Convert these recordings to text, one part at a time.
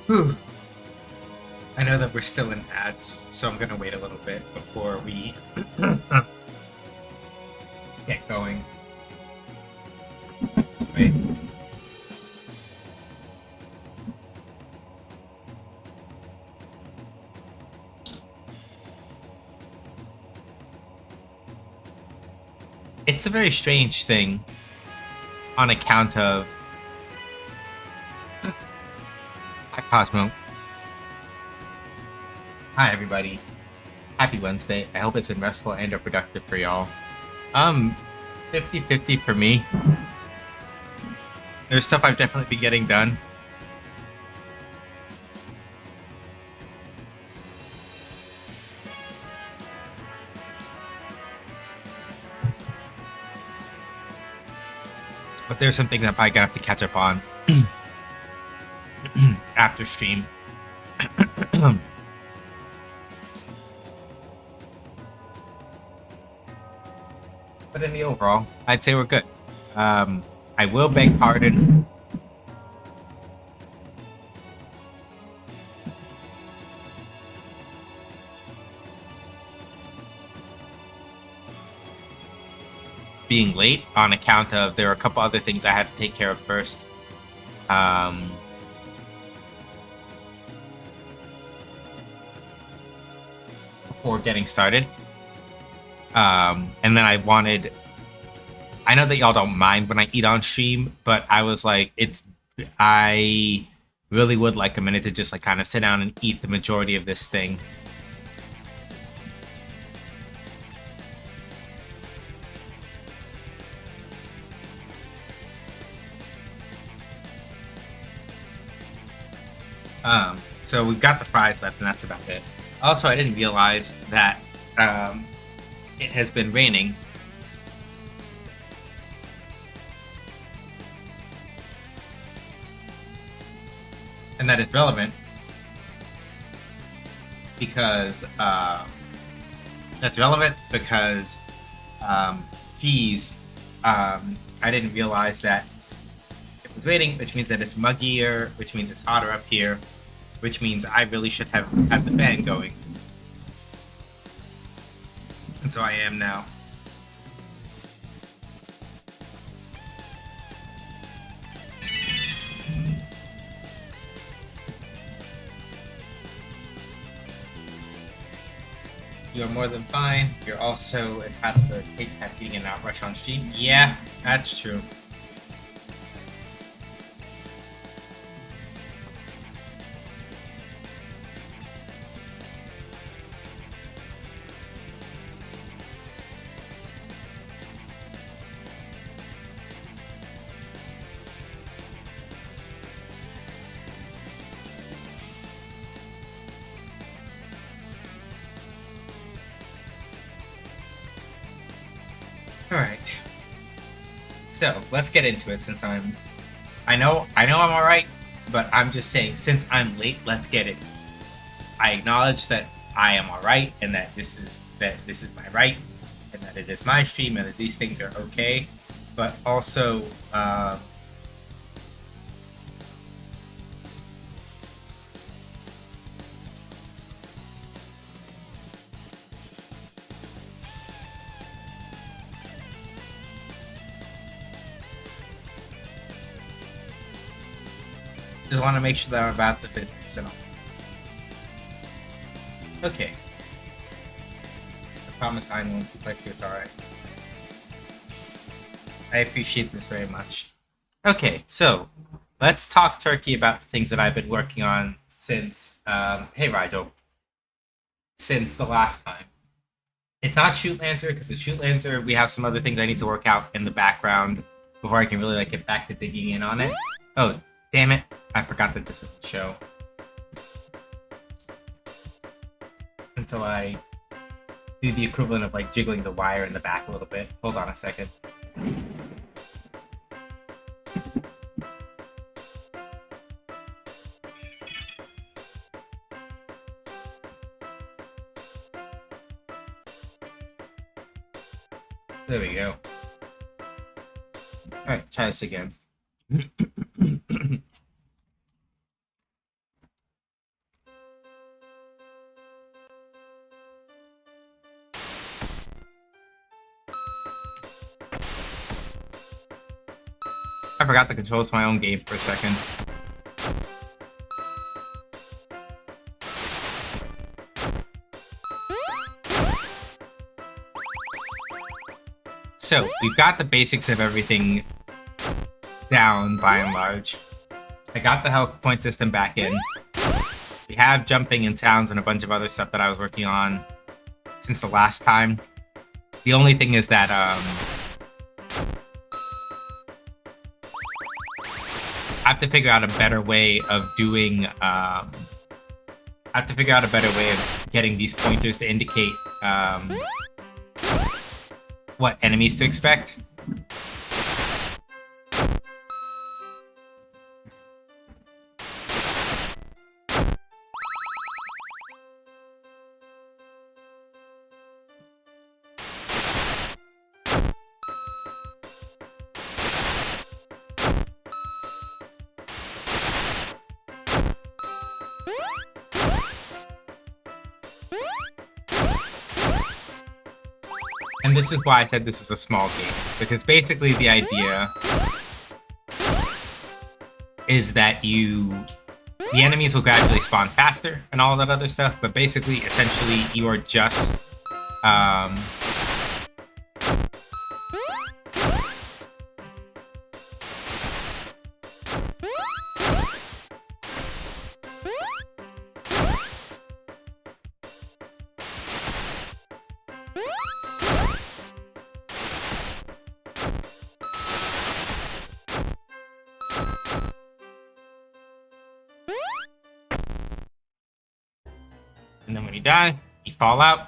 Whew. I know that we're still in ads, so I'm gonna wait a little bit before we get going. Wait. It's a very strange thing on account of Hi Cosmo. Hi everybody. Happy Wednesday. I hope it's been restful and or productive for y'all. Um 50-50 for me. There's stuff I've definitely been getting done. But there's something that I'm gonna have to catch up on after stream. But in the overall, I'd say we're good. I will beg pardon. Being late on account of there were a couple other things I had to take care of first. Before getting started. And then I know that y'all don't mind when I eat on stream, but I was like, I really would like a minute to just like kind of sit down and eat the majority of this thing. So we've got the fries left, and that's about it. Also, I didn't realize that it has been raining. And that is relevant because geez, I didn't realize that it was raining, which means that it's muggier, which means it's hotter up here, which means I really should have had the fan going. And so I am now. You're more than fine. You're also entitled to take caffeine and not rush on stream. Yeah, that's true. Alright. So, let's get into it since I know I'm alright, but I'm just saying, since I'm late, let's get it. I acknowledge that I am alright and that this is my right and that it is my stream and that these things are okay. But also just want to make sure that I'm about the business and all. Okay. I promise I won't suplex you, it's alright. I appreciate this very much. Okay, so let's talk turkey about the things that I've been working on since hey Rigel. Since the last time. It's not Shoot Lancer, because the Shoot Lancer we have some other things I need to work out in the background before I can really like get back to digging in on it. Oh, damn it. I forgot that this is the show. Until I do the equivalent of like jiggling the wire in the back a little bit. Hold on a second. There we go. Alright, try this again. I forgot the controls to my own game for a second. So, we've got the basics of everything down, by and large. I got the health point system back in. We have jumping and sounds and a bunch of other stuff that I was working on since the last time. The only thing is that, I have to figure out a better way of doing, I have to figure out a better way of getting these pointers to indicate, what enemies to expect. And this is why I said this is a small game, because basically the idea is that the enemies will gradually spawn faster and all that other stuff, but basically, essentially, you are just, and then when you die, you fall out.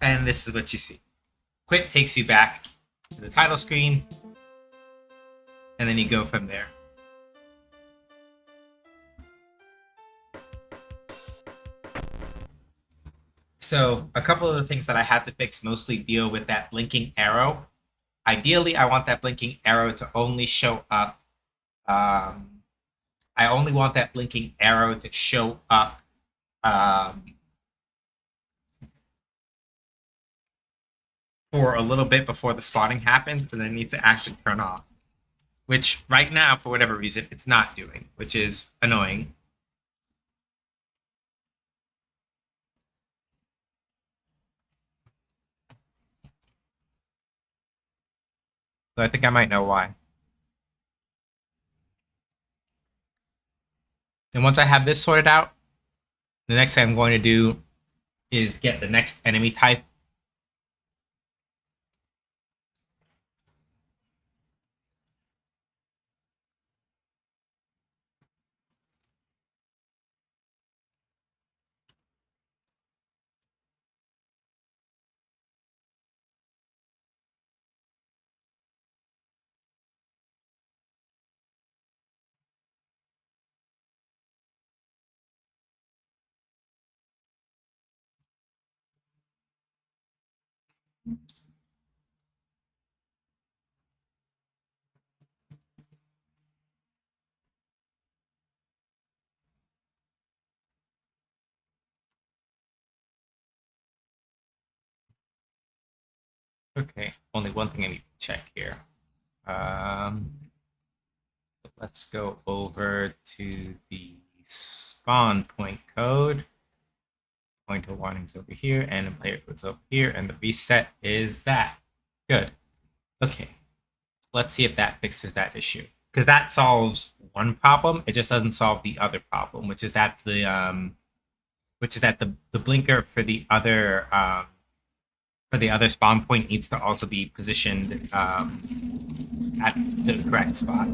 And this is what you see. Quit takes you back to the title screen, and then you go from there. So, a couple of the things that I had to fix mostly deal with that blinking arrow. Ideally, I want that blinking arrow to only show up. I only want that blinking arrow to show up for a little bit before the spawning happens, and then it needs to actually turn off. Which, right now, for whatever reason, it's not doing, which is annoying. So I think I might know why. And once I have this sorted out, the next thing I'm going to do is get the next enemy type. Okay, only one thing I need to check here. Let's go over to the spawn point code. Pointer warnings over here, and player goes over here, and the reset is that. Good. Okay, let's see if that fixes that issue, because that solves one problem. It just doesn't solve the other problem, which is that the blinker for the other spawn point needs to also be positioned at the correct spot.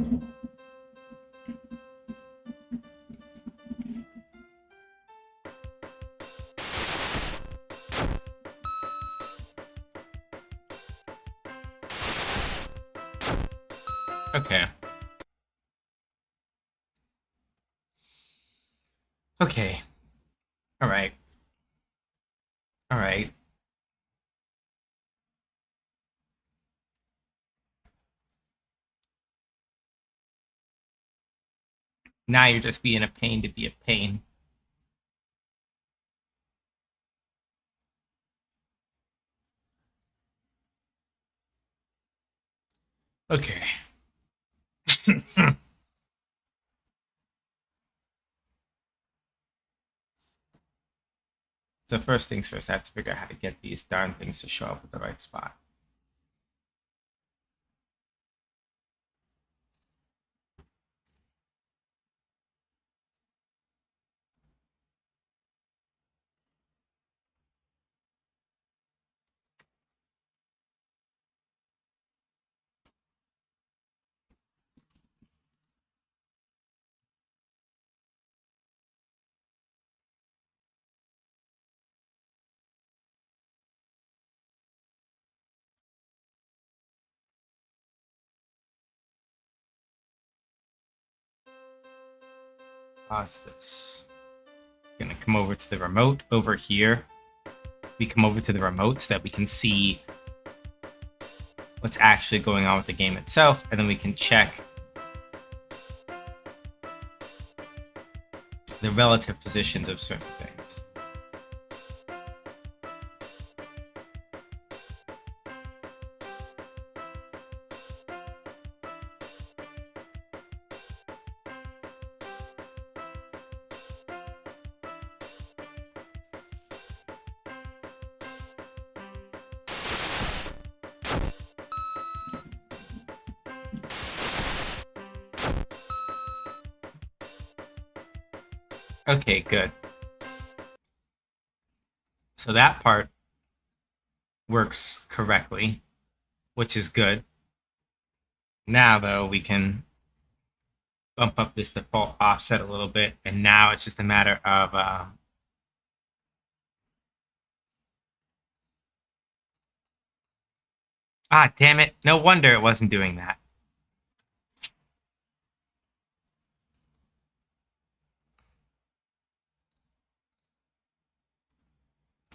Okay. Okay. All right. All right. Now you're just being a pain to be a pain. Okay. So first things first, I have to figure out how to get these darn things to show up at the right spot. Pause this. I'm gonna come over to the remote over here. We come over to the remote so that we can see what's actually going on with the game itself, and then we can check the relative positions of certain things. Okay, good. So that part works correctly, which is good. Now, though, we can bump up this default offset a little bit, and now it's just a matter of damn it. No wonder it wasn't doing that.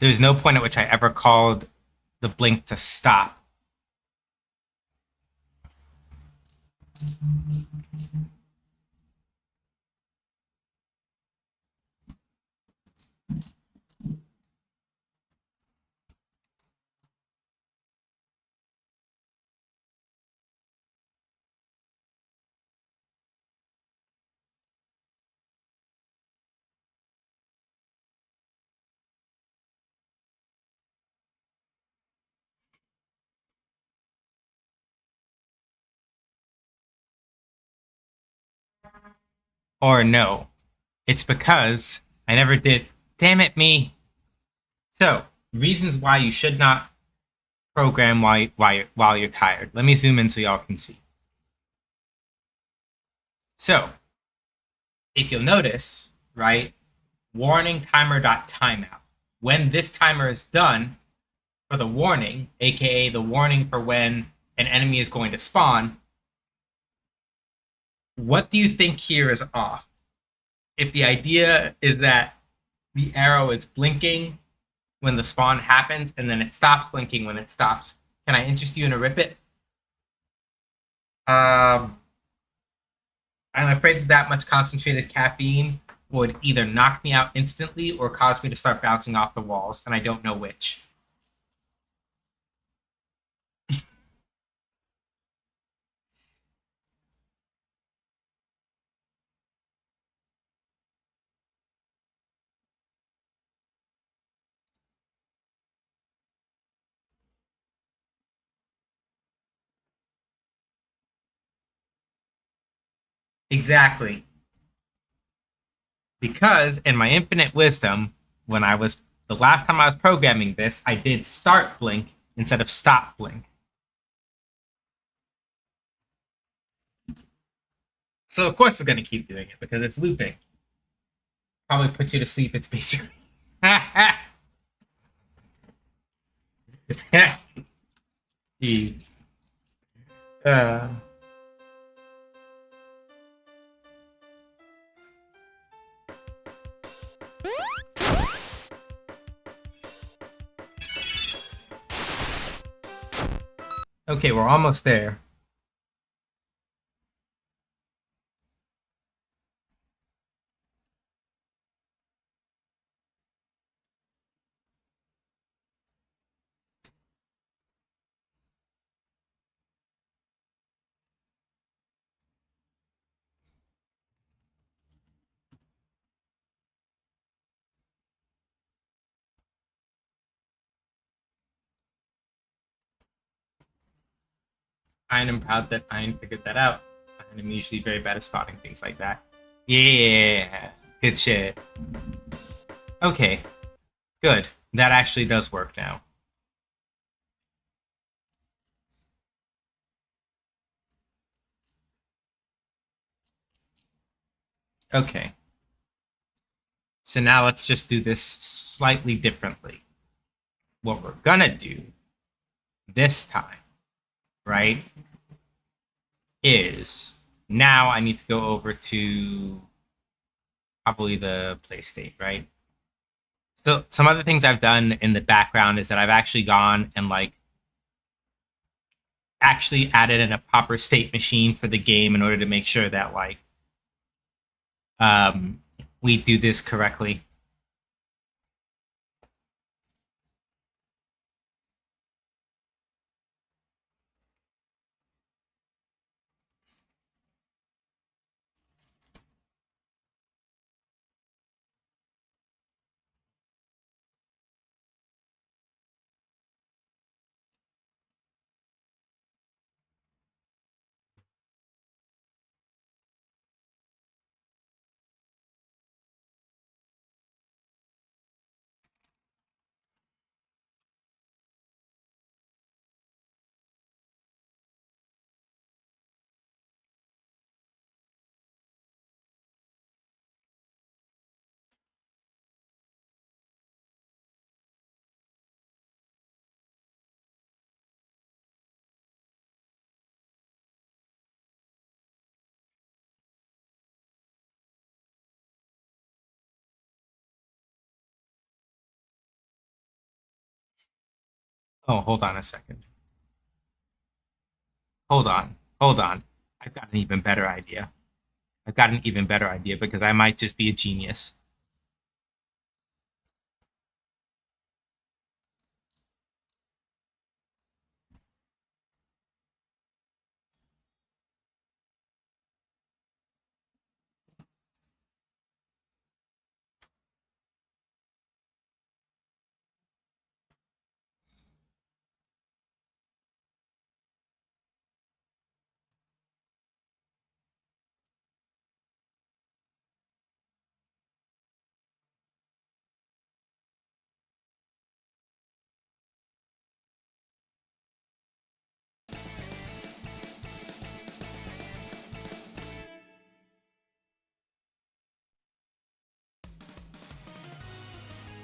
There's no point at which I ever called the blink to stop. Or no, it's because I never did. Damn it, me. So, reasons why you should not program while you're tired. Let me zoom in so y'all can see. So, if you'll notice, right, warning timer.timeout. When this timer is done for the warning, aka the warning for when an enemy is going to spawn, what do you think here is off? If the idea is that the arrow is blinking when the spawn happens and then it stops blinking when it stops, can I interest you in a rip it? Um, I'm afraid that much concentrated caffeine would either knock me out instantly or cause me to start bouncing off the walls, and I don't know which. Exactly. Because in my infinite wisdom, when I was the last time I was programming this, I did start blink instead of stop blink. So of course it's going to keep doing it because it's looping. Probably put you to sleep. It's basically. uh, okay, we're almost there. I am proud that I figured that out. I'm usually very bad at spotting things like that. Yeah, good shit. Okay, good. That actually does work now. Okay. So now let's just do this slightly differently. What we're gonna do this time, right, is now I need to go over to probably the play state, right? So some other things I've done in the background is that I've actually gone and like actually added in a proper state machine for the game in order to make sure that like um, we do this correctly. Oh, hold on a second. Hold on. Hold on. I've got an even better idea. I've got an even better idea because I might just be a genius.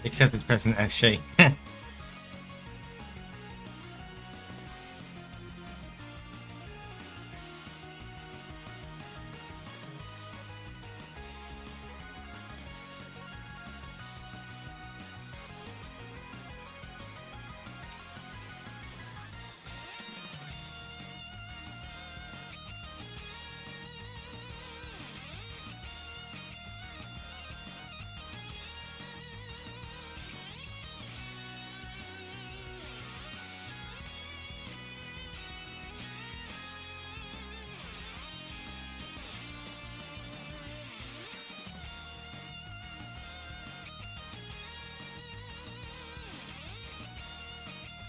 Except it's present as Shay.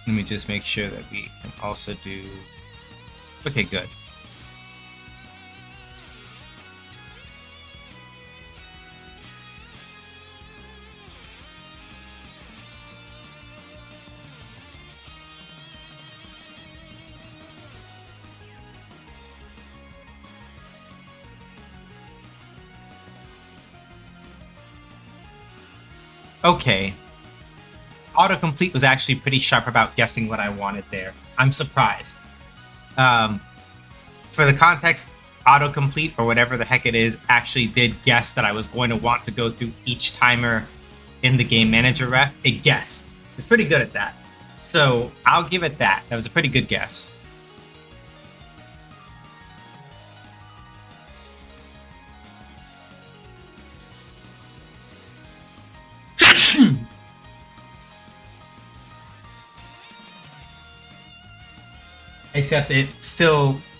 Let me just make sure that we can also do. Okay, good. Okay. Autocomplete was actually pretty sharp about guessing what I wanted there. I'm surprised. Um, for the context, autocomplete or whatever the heck it is actually did guess that I was going to want to go through each timer in the game manager ref. It guessed. It's pretty good at that. So I'll give it that. That was a pretty good guess.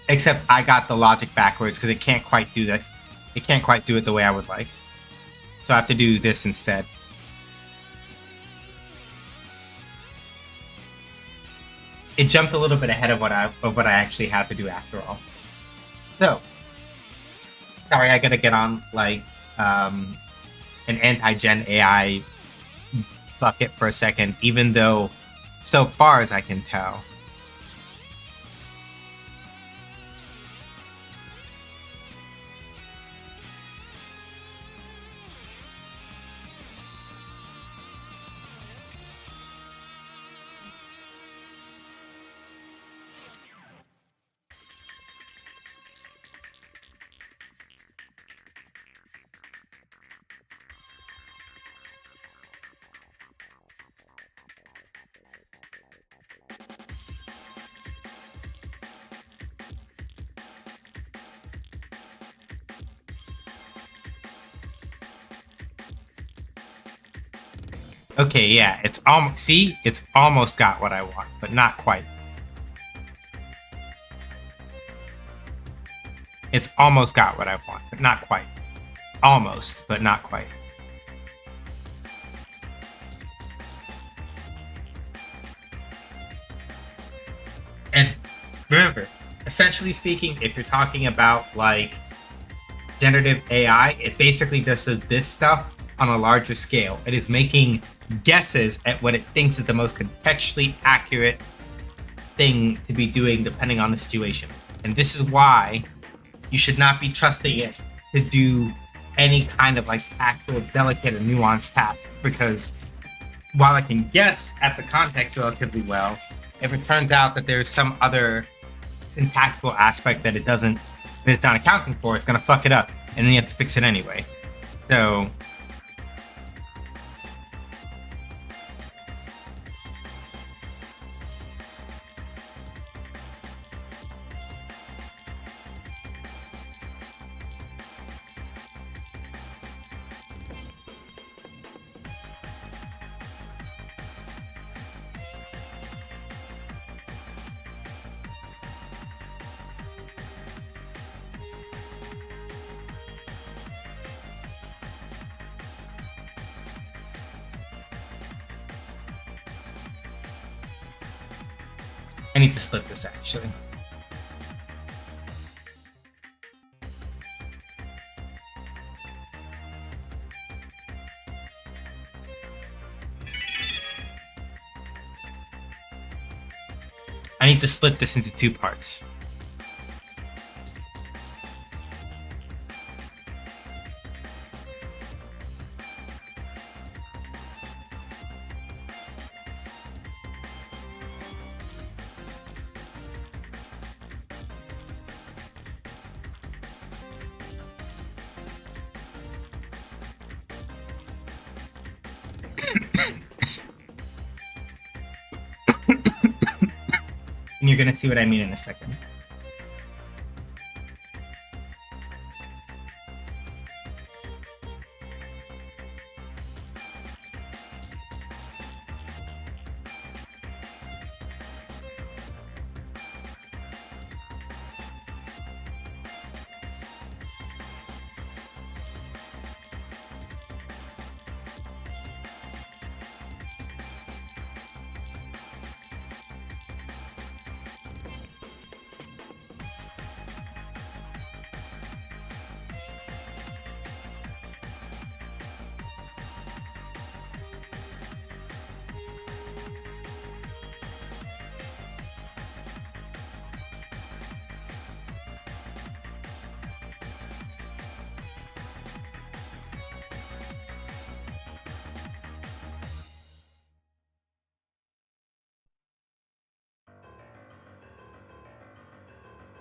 Except I got the logic backwards because it can't quite do this. It can't quite do it the way I would like. So I have to do this instead. it jumped a little bit ahead of what I actually had to do after all. So sorry, I gotta get on like an anti-gen AI bucket for a second, even though so far as I can tell. Okay, yeah, it's almost see, it's almost got what I want, but not quite. It's almost got what I want, but not quite. Almost, but not quite. And remember, essentially speaking, if you're talking about like generative AI, it basically just does this stuff on a larger scale. It is making guesses at what it thinks is the most contextually accurate thing to be doing depending on the situation. And this is why you should not be trusting it to do any kind of like actual delicate or nuanced tasks, because while I can guess at the context relatively well, if it turns out that there's some other syntactical aspect that it's not accounting for, it's gonna fuck it up, and then you have to fix it anyway. So I need to split this actually. I need to split this into two parts. And you're gonna see what I mean in a second.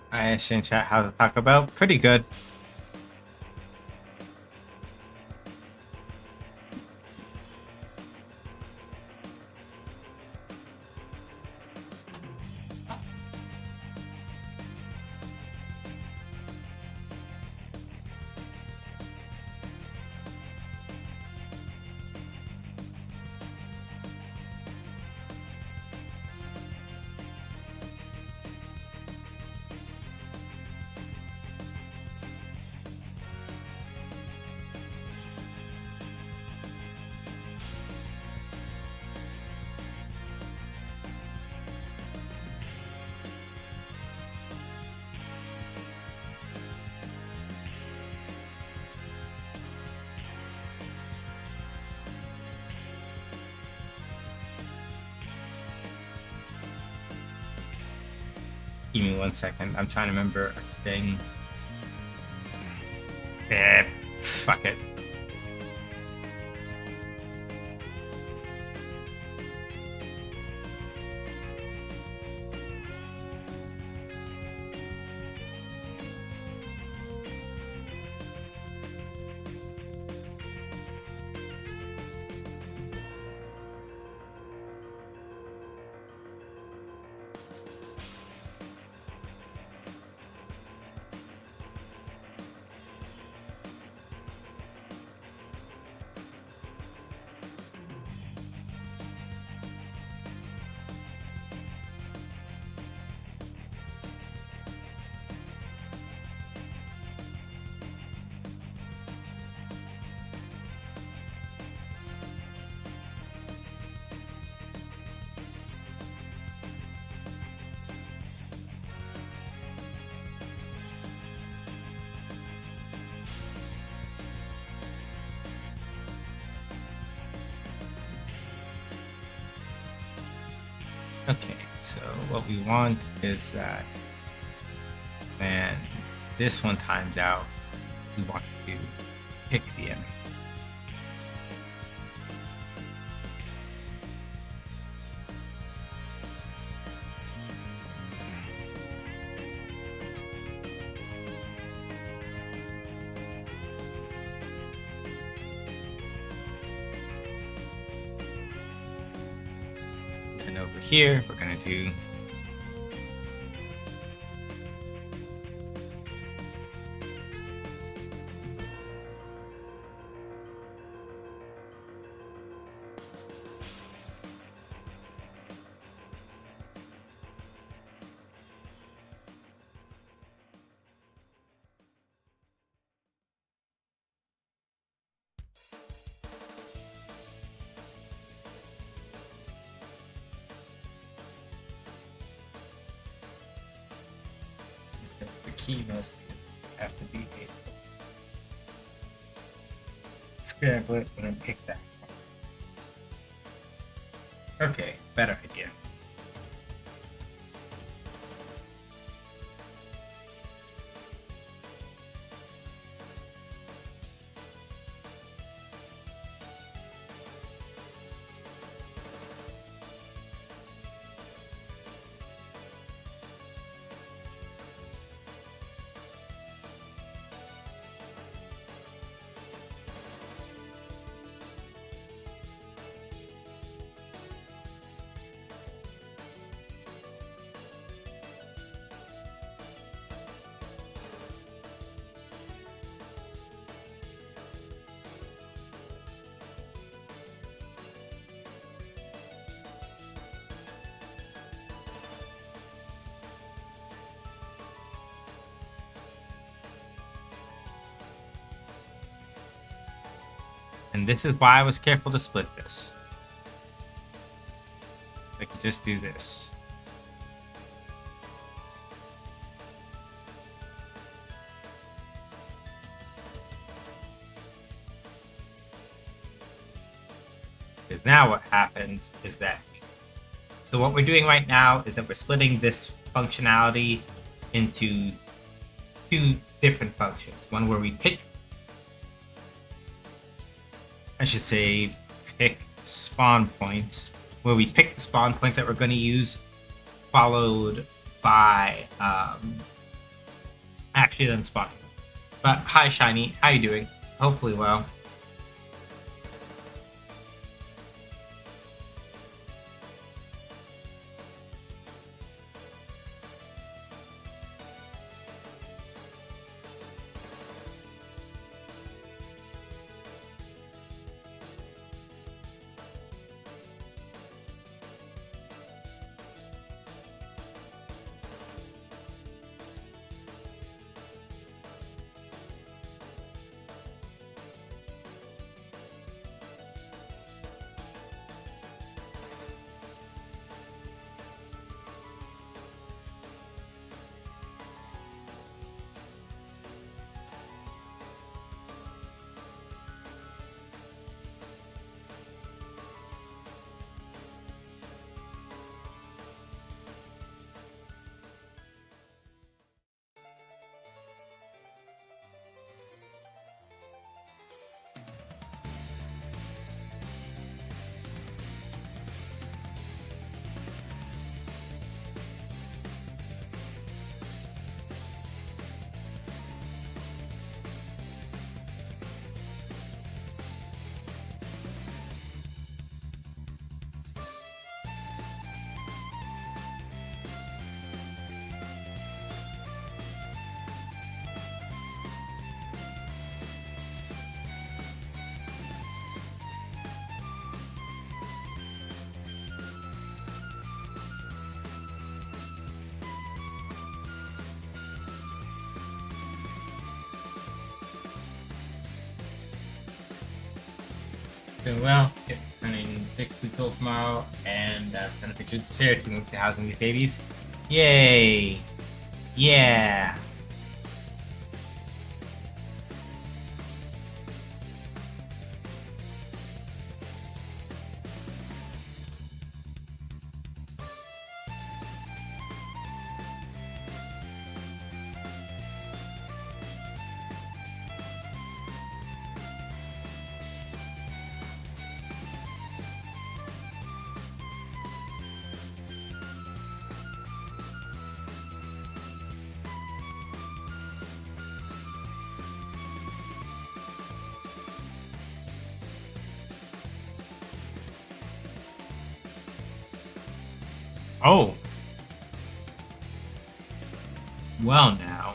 I asked in chat how to talk about. Pretty good. Give me 1 second. I'm trying to remember a thing. Fuck it. Okay, so what we want is that when this one times out, we want to pick the enemy. And over here, we're going to do that's the key mostly. You have to be able to scramble it and then pick that. Okay, better idea. And this is why I was careful to split this. I could just do this. Because now what happens is that, so what we're doing right now is that we're splitting this functionality into two different functions. One where we pick, I should say, pick spawn points, where we pick the spawn points that we're going to use, followed by actually then spawning. But hi Shiny, how you doing? Hopefully well. doing well. Yep, turning 6 weeks old tomorrow, and send a picture to share 2 weeks of housing these babies. Yay! Yeah! Oh! Well now.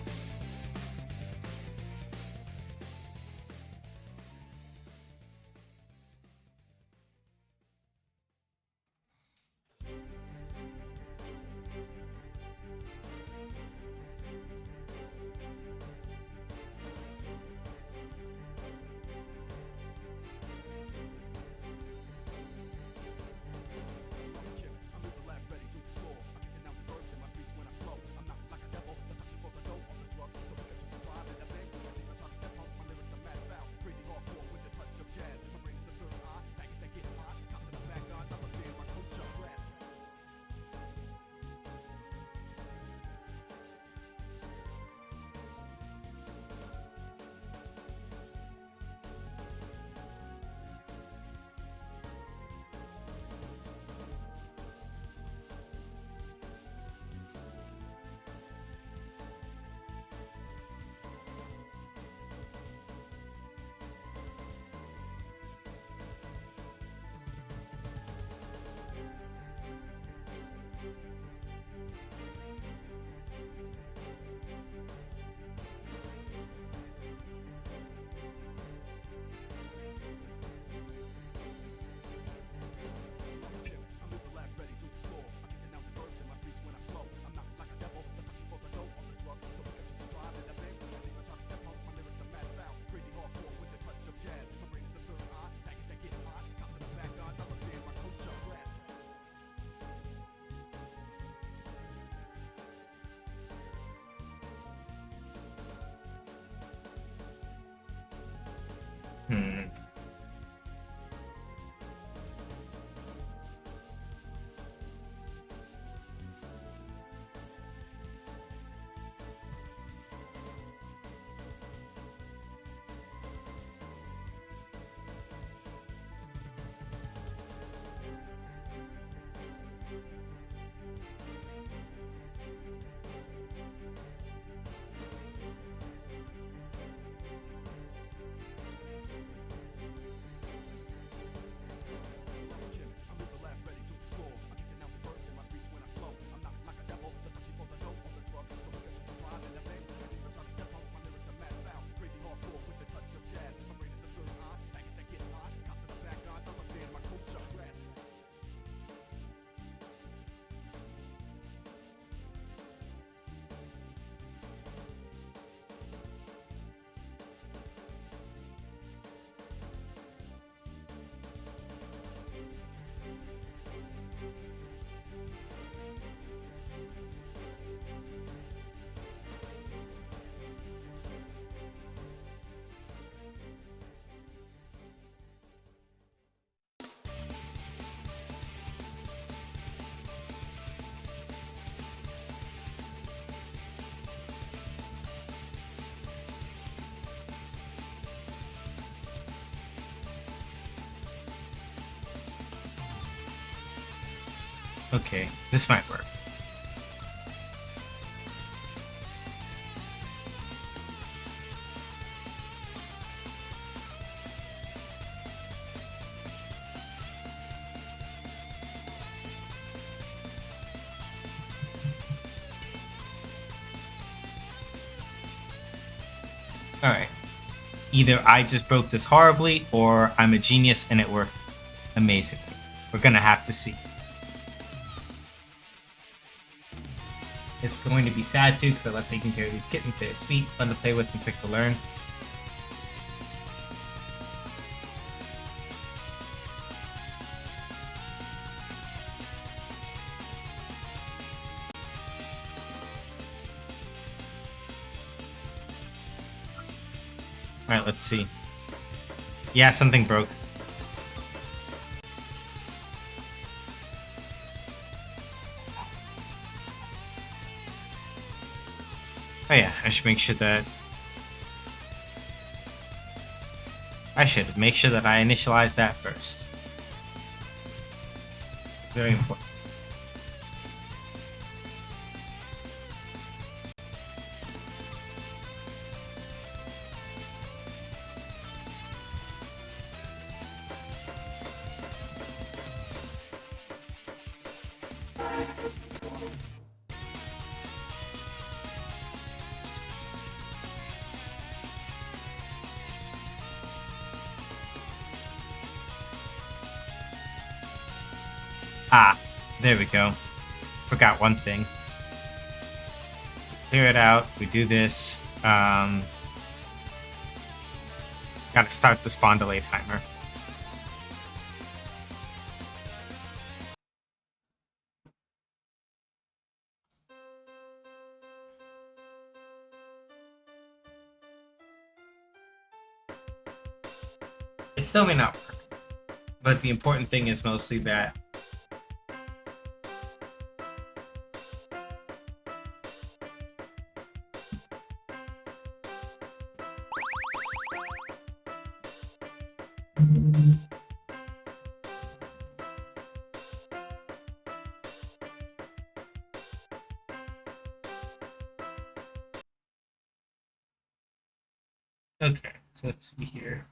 Hmm. Okay, this might work. Alright. Either I just broke this horribly, or I'm a genius and it worked amazingly. We're gonna have to see. It's going to be sad too, because I love taking care of these kittens. They're sweet, fun to play with, and quick to learn. Alright, let's see. Yeah, something broke. Oh yeah, I should make sure that... I should make sure that I initialize that first. It's very important. Ah, there we go. Forgot one thing. Clear it out. We do this. Gotta start the spawn delay timer. It still may not work, but the important thing is mostly that okay, so let's see here.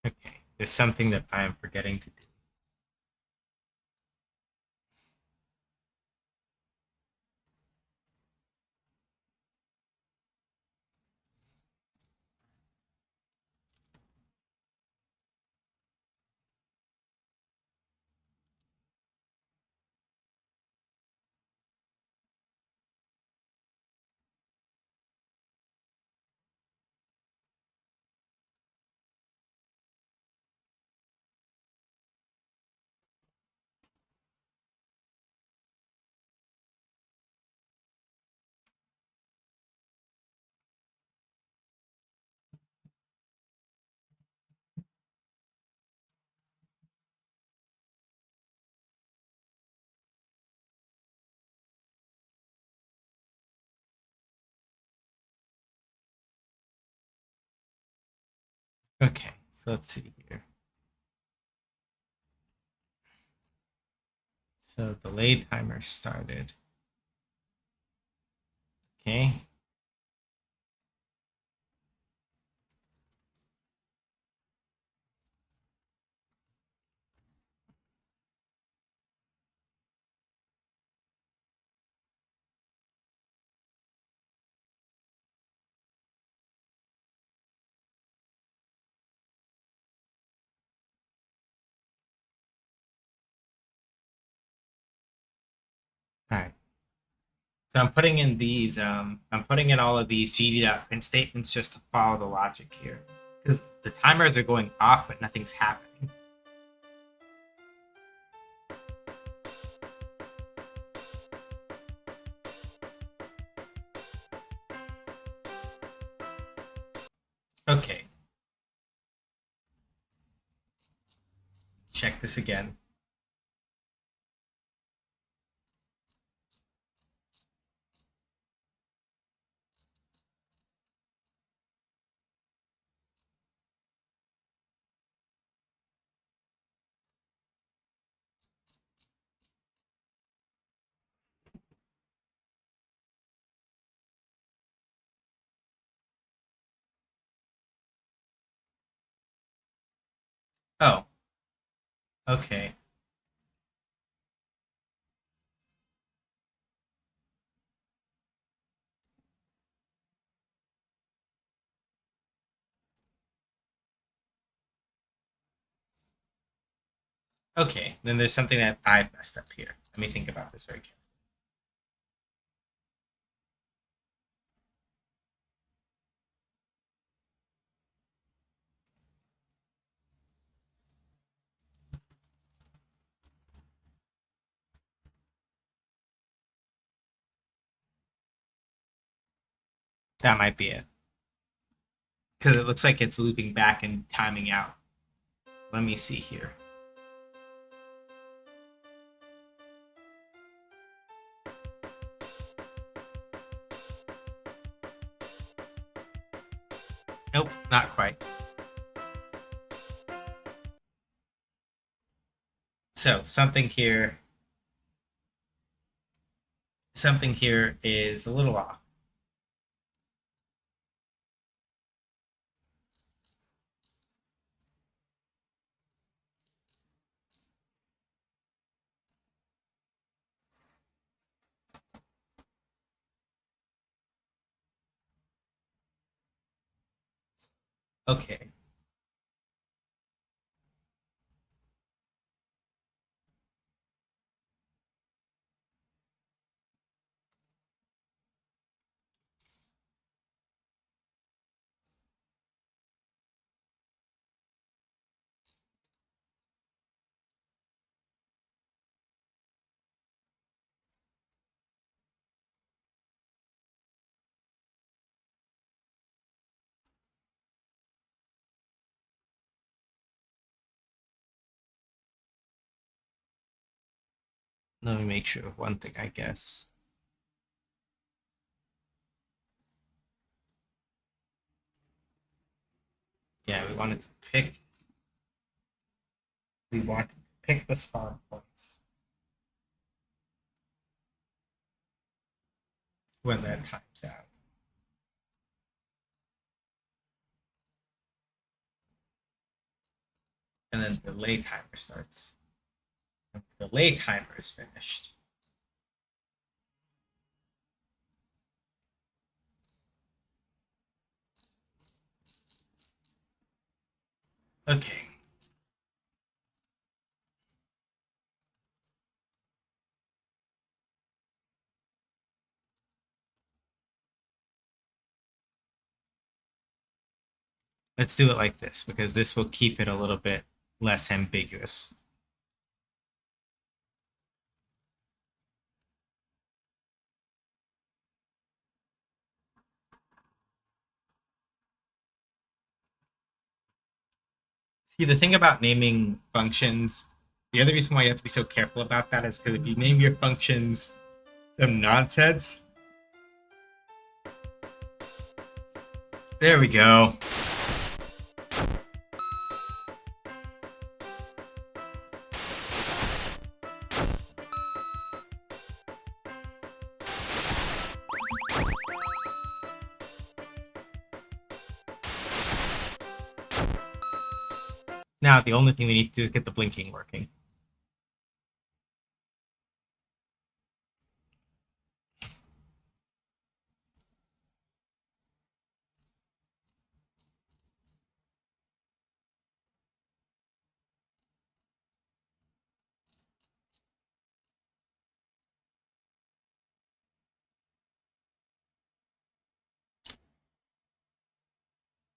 Okay, there's something that I am forgetting to do. Okay, so let's see here. So delay timer started. Okay. All right. So I'm putting in these, I'm putting in all of these gd.print statements just to follow the logic here. Because the timers are going off, but nothing's happening. Okay. check this again. Oh, okay. Okay, then there's something that I've messed up here. Let me think about this very carefully. That might be it. Because it looks like it's looping back and timing out. Let me see here. Nope, not quite. So something here is a little off. Okay. Let me make sure of one thing, I guess. Yeah, we wanted to pick the spawn points when that times out. And then the delay timer starts. When the delay timer is finished. Okay. Let's do it like this because this will keep it a little bit less ambiguous. See, the thing about naming functions, the other reason why you have to be so careful about that is because if you name your functions some nonsense, there we go. Now, the only thing we need to do is get the blinking working.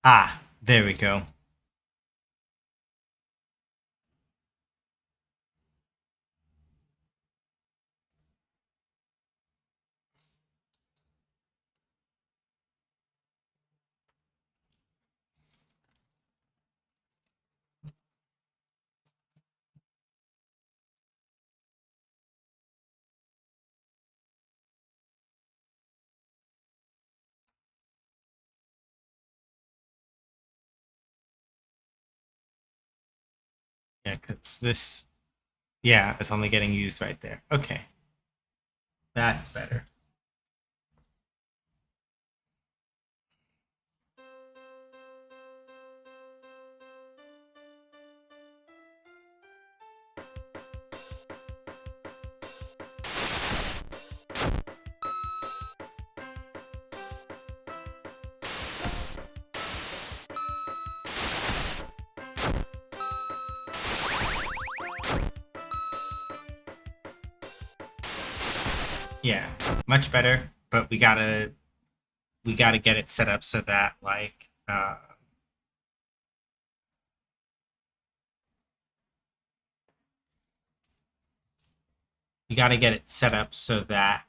Ah, there we go. Yeah, because this, yeah, it's only getting used right there. Okay, that's better. Yeah, much better. But we gotta get it set up so that like we gotta get it set up so that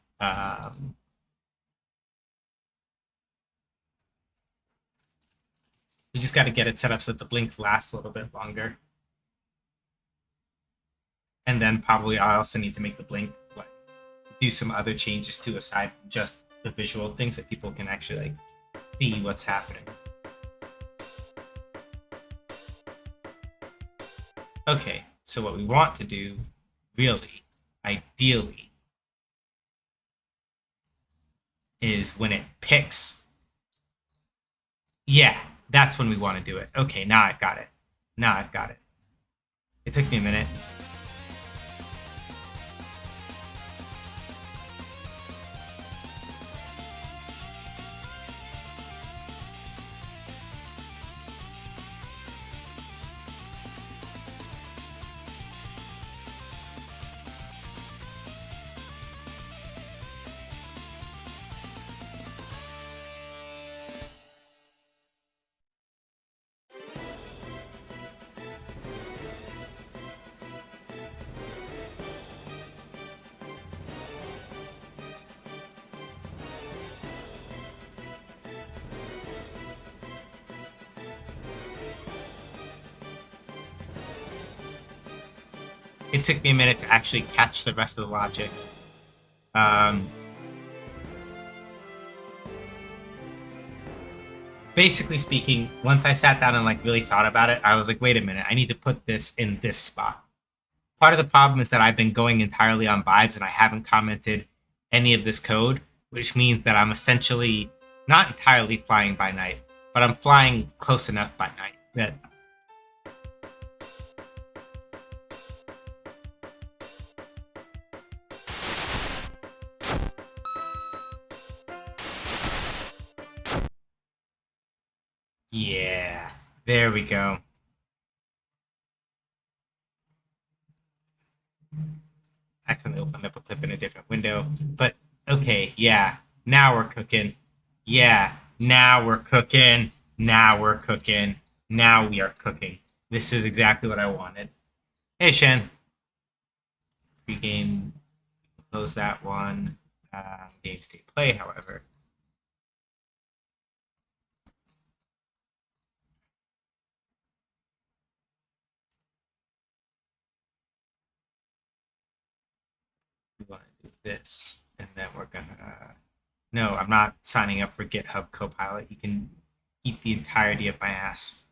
we just gotta get it set up so that the blink lasts a little bit longer. And then probably I also need to make the blink like do some other changes too aside from just the visual things that people can actually like see what's happening. Okay, so what we want to do, really, ideally, is when it picks. Yeah, that's when we want to do it. Okay, now I've got it. Now I've got it. It took me a minute. It took me a minute to actually catch the rest of the logic. Um, Basically speaking, once I sat down and like really thought about it, I was like, wait a minute, I need to put this in this spot. Part of the problem is that I've been going entirely on vibes and I haven't commented any of this code, which means that I'm essentially not entirely flying by night, but I'm flying close enough by night that yeah, there we go. Accidentally opened up a clip in a different window, but okay, yeah, now we're cooking. Yeah, now we're cooking. Now we're cooking. Now we are cooking. This is exactly what I wanted. Hey, Shen. Pre-game, close that one. Game state play, however. We want to do this, and then we're gonna. No, I'm not signing up for GitHub Copilot. You can eat the entirety of my ass.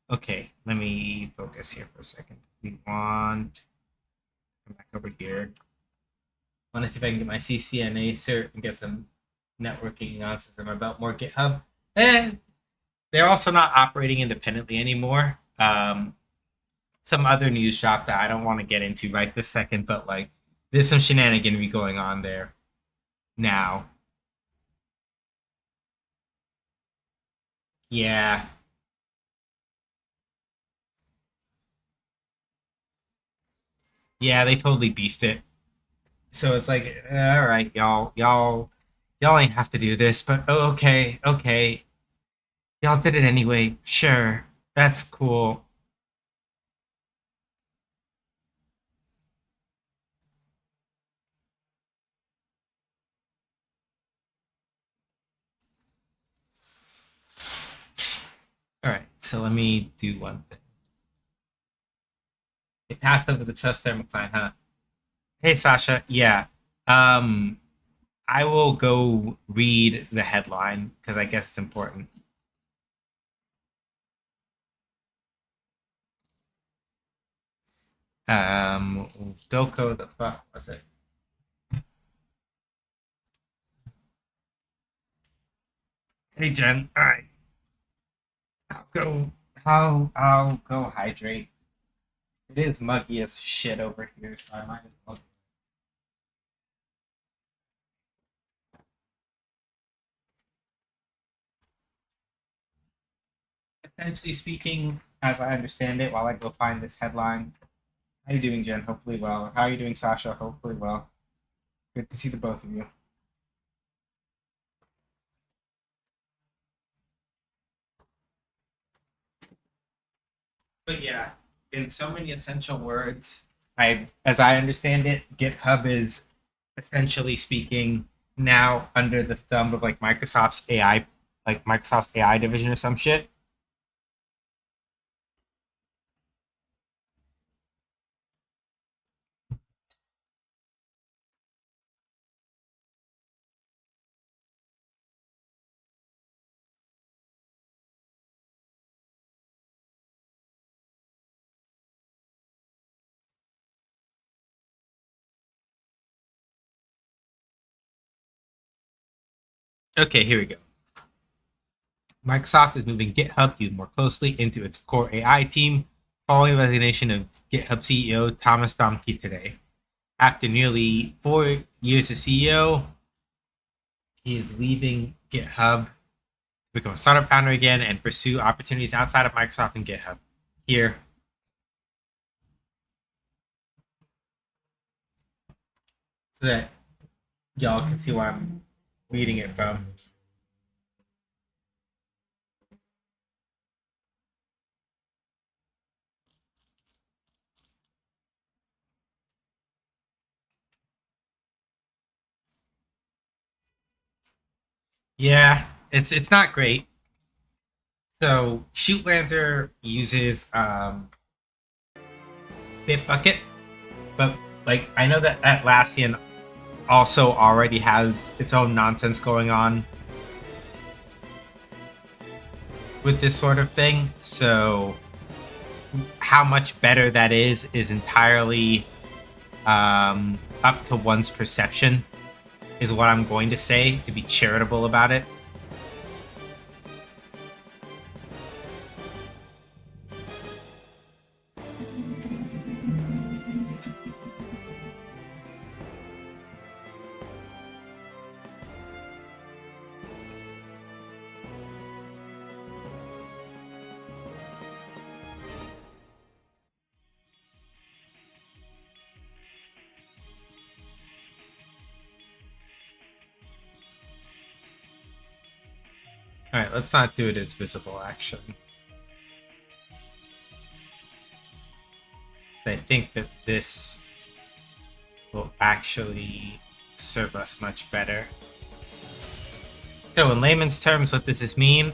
Okay, let me focus here for a second. We want come back over here. I want to see if I can get my CCNA cert and get some networking on since I'm about more GitHub. And they're also not operating independently anymore. Some other news shop that I don't want to get into right this second, but like there's some shenaniganry going on there now. Yeah, yeah, they totally beefed it. So it's like, all right, y'all ain't have to do this, but oh, okay, okay, y'all did it anyway. Sure, that's cool. All right, so let me do one thing. It passed over the trust thermocline, huh? Hey, Sasha. Yeah. Um, I will go read the headline because I guess it's important. Doko, the fuck was it? Hey Jen, all right, I'll go. I'll go hydrate. It is muggy as shit over here, so I might as well. Essentially speaking, as I understand it, while I go find this headline. How you doing, Jen? Hopefully well. How are you doing, Sasha? Hopefully well. Good to see the both of you. But yeah, in so many essential words, as I understand it, GitHub is essentially speaking now under the thumb of like Microsoft's AI, like Microsoft's AI division or some shit. Okay, here we go. Microsoft is moving GitHub even more closely into its core AI team following the resignation of GitHub CEO Thomas Domke today. After nearly 4 years as CEO, he is leaving GitHub to become a startup founder again and pursue opportunities outside of Microsoft and GitHub. Here, so that y'all can see where I'm reading it from. Yeah, it's not great. So Shootlancer uses Bitbucket, but like I know that Atlassian also already has its own nonsense going on with this sort of thing. So how much better that is entirely up to one's perception, is what I'm going to say to be charitable about it. All right, let's not do it as visible action. I think that this will actually serve us much better. So, in layman's terms, what does this mean?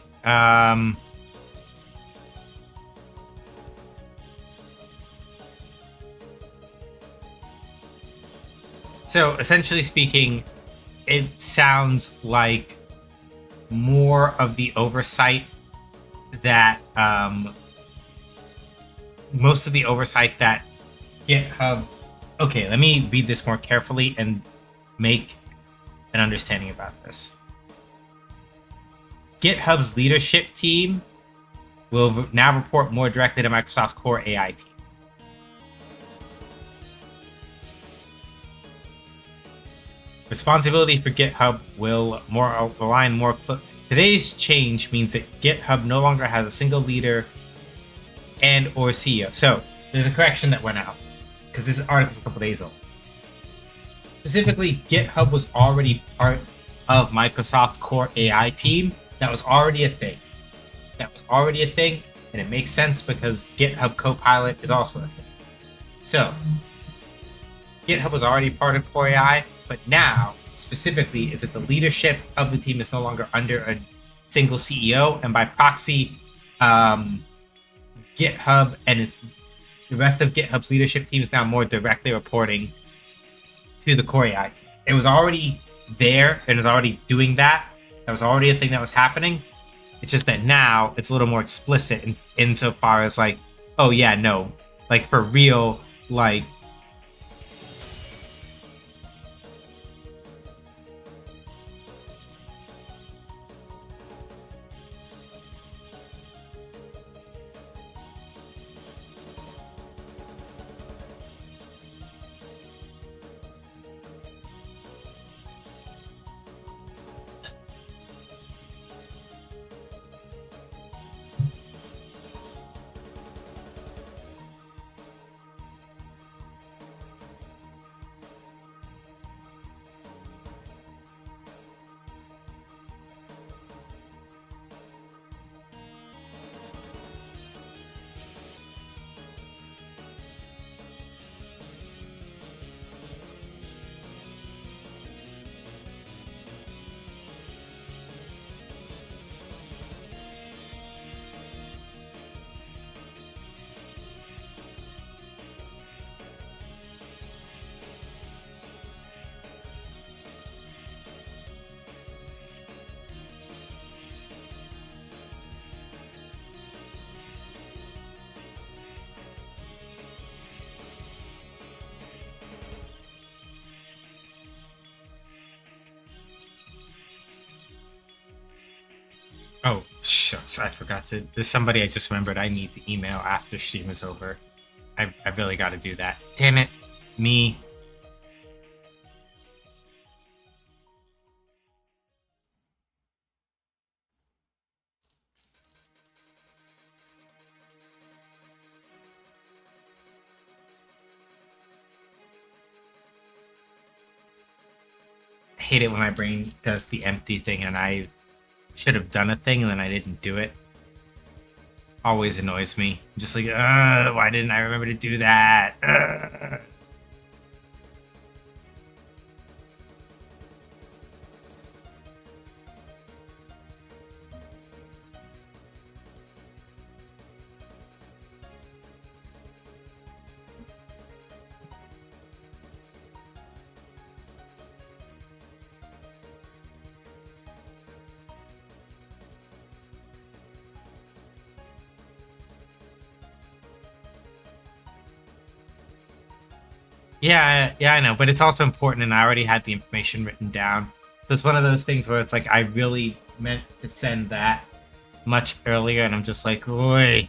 So, essentially speaking, it sounds like more of the oversight that most of the oversight that GitHub. Okay, let me read this more carefully and make an understanding about this. GitHub's leadership team will now report more directly to Microsoft's core AI team. Responsibility for GitHub will align more closely. Today's change means that GitHub no longer has a single leader and or CEO. So there's a correction that went out because this article is a couple days old. Specifically, GitHub was already part of Microsoft's core AI team. That was already a thing. And it makes sense because GitHub Copilot is also a thing. So GitHub was already part of core AI, but now specifically is that the leadership of the team is no longer under a single CEO, and by proxy, GitHub and the rest of GitHub's leadership team is now more directly reporting to the core AI team. It was already there and is already doing that. That was already a thing that was happening. It's just that now it's a little more explicit insofar as like, oh yeah, no, like for real, Like, oh, shucks, I forgot to. There's somebody I just remembered I need to email after stream is over. I really got to do that. Damn it. Me. I hate it when my brain does the empty thing and I should have done a thing and then I didn't do it. Always annoys me. I'm just like, why didn't I remember to do that? Yeah, I know, but it's also important, and I already had the information written down. So it's one of those things where it's like I really meant to send that much earlier, and I'm just like, oi.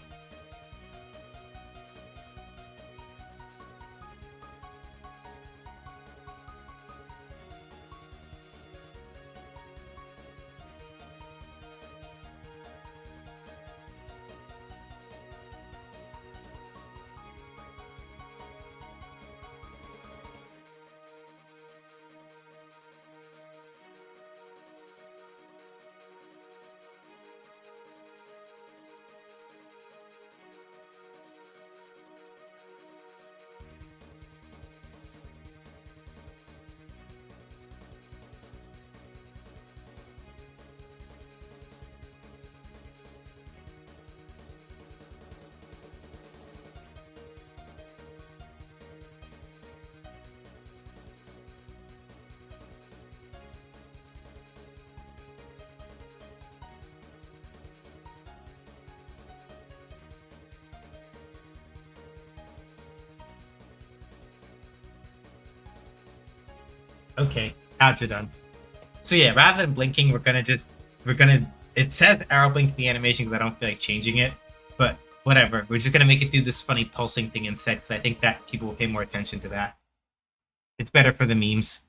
Okay, ads are done. So yeah, rather than blinking, we're gonna. It says arrow blink the animation because I don't feel like changing it, but whatever. We're just gonna make it do this funny pulsing thing instead because I think that people will pay more attention to that. It's better for the memes.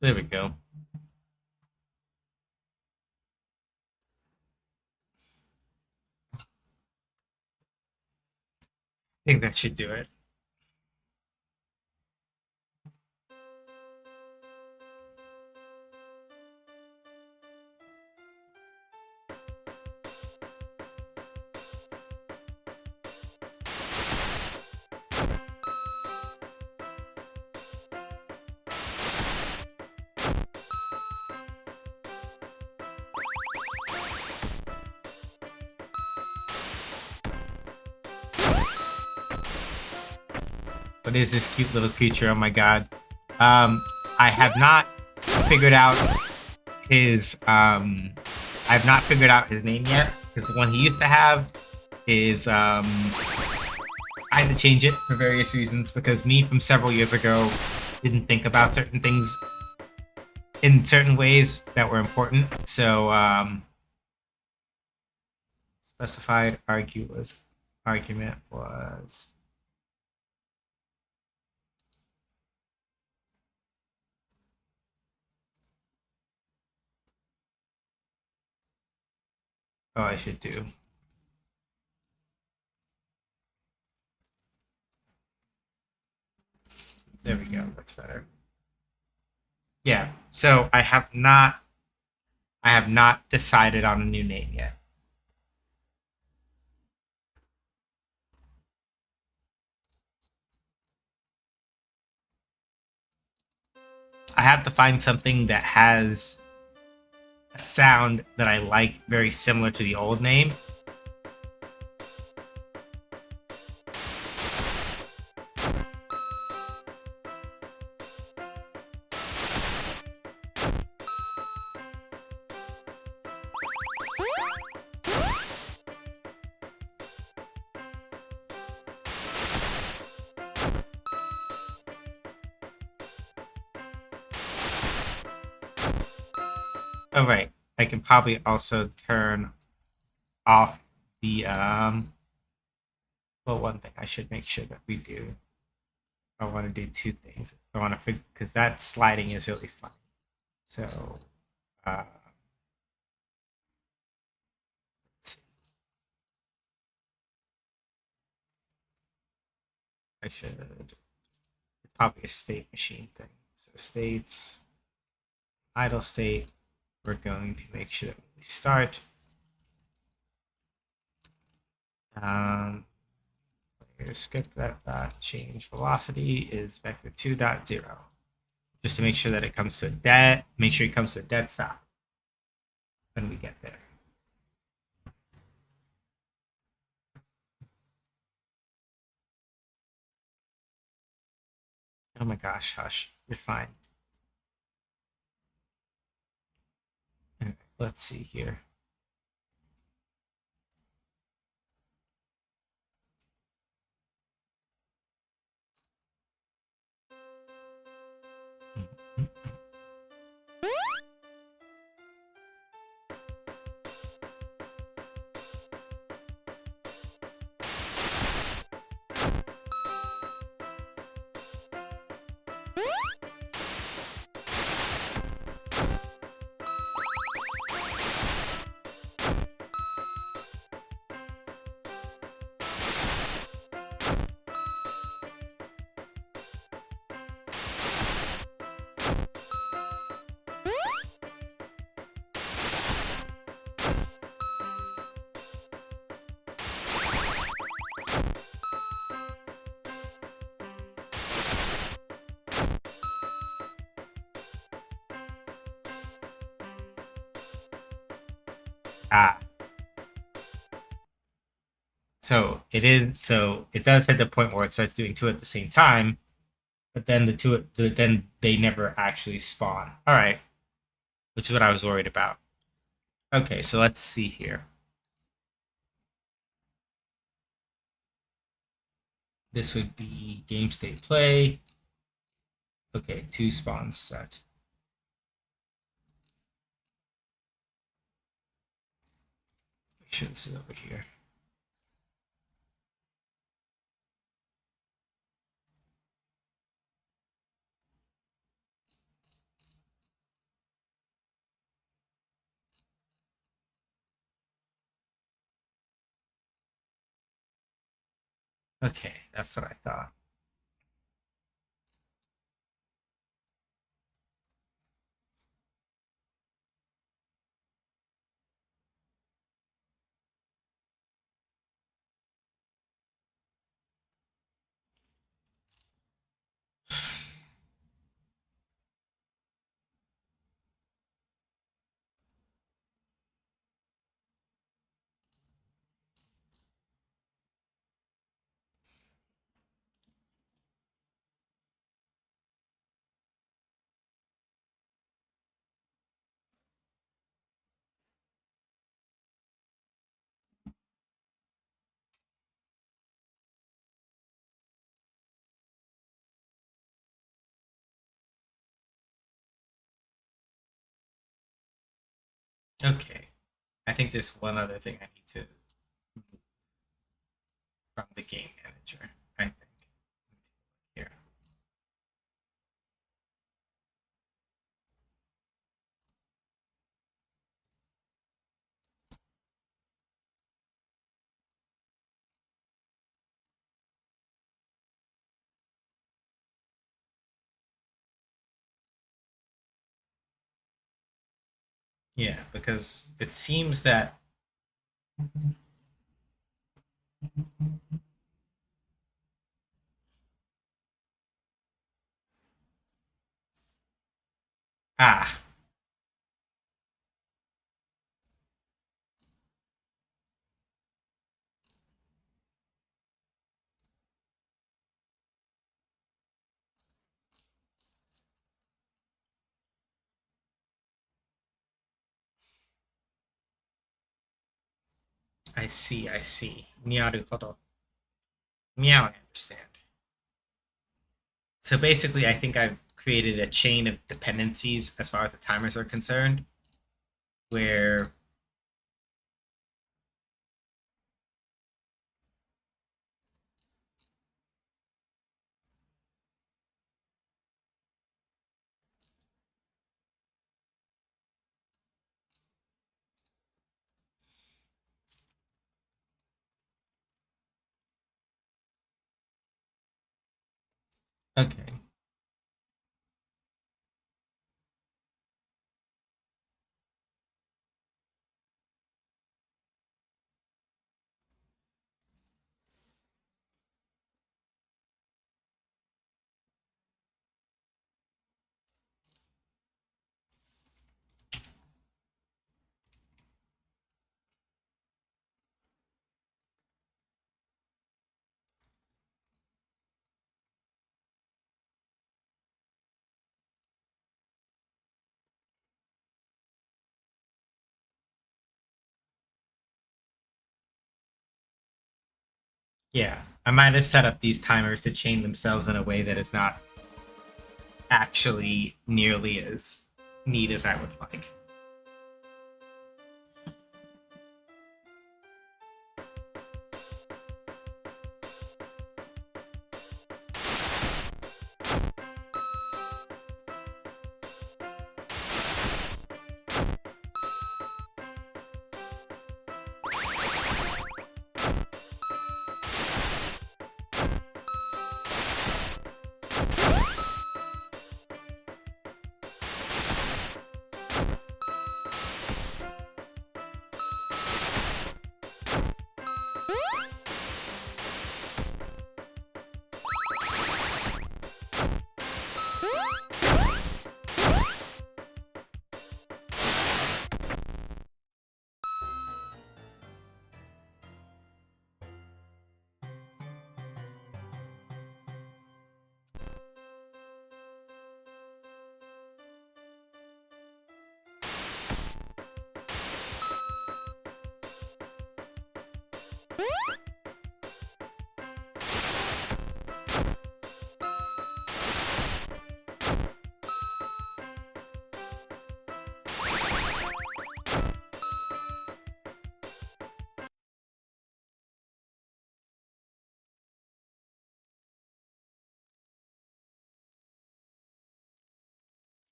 There we go. I think that should do it. What is this cute little creature? Oh my god. I have not figured out his I've not figured out his name yet, because the one he used to have is I had to change it for various reasons, because me from several years ago didn't think about certain things in certain ways that were important. So specified argument was I should do. There we go. That's better. Yeah. So I have not decided on a new name yet. I have to find something that has a sound that I like very similar to the old name. Oh right, I can probably also turn off the well, one thing I should make sure that we do. I want to do two things. I want to figure, because that sliding is really fun. So uh let's see. I should, it's probably a state machine thing. So states, idle state, we're going to make sure that when we start, um script that change velocity is vector 2.0, just to make sure that it comes to a dead, make sure it comes to a dead stop when we get there. Oh my gosh, hush, you're fine. Let's see here. Ah, so it does hit the point where it starts doing two at the same time, but then then they never actually spawn. All right, which is what I was worried about. Okay, so let's see here. This would be game state play. Okay, two spawns set. Make sure this is over here. Okay, that's what I thought. Okay. I think there's one other thing I need to move from the game manager. I think here. Yeah, because it seems that ah, I see, I see. Nyaruhodo. Meow, I understand. So basically, I think I've created a chain of dependencies as far as the timers are concerned, where okay, yeah, I might have set up these timers to chain themselves in a way that is not actually nearly as neat as I would like.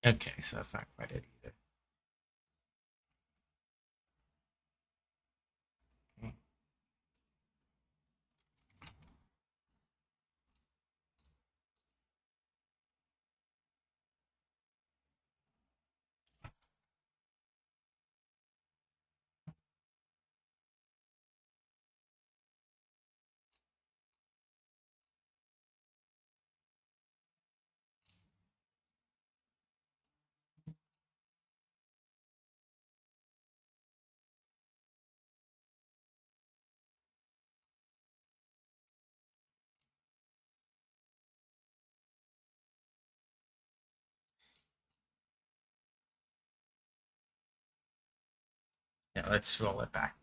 Okay, so that's not quite it either. Yeah, let's roll it back.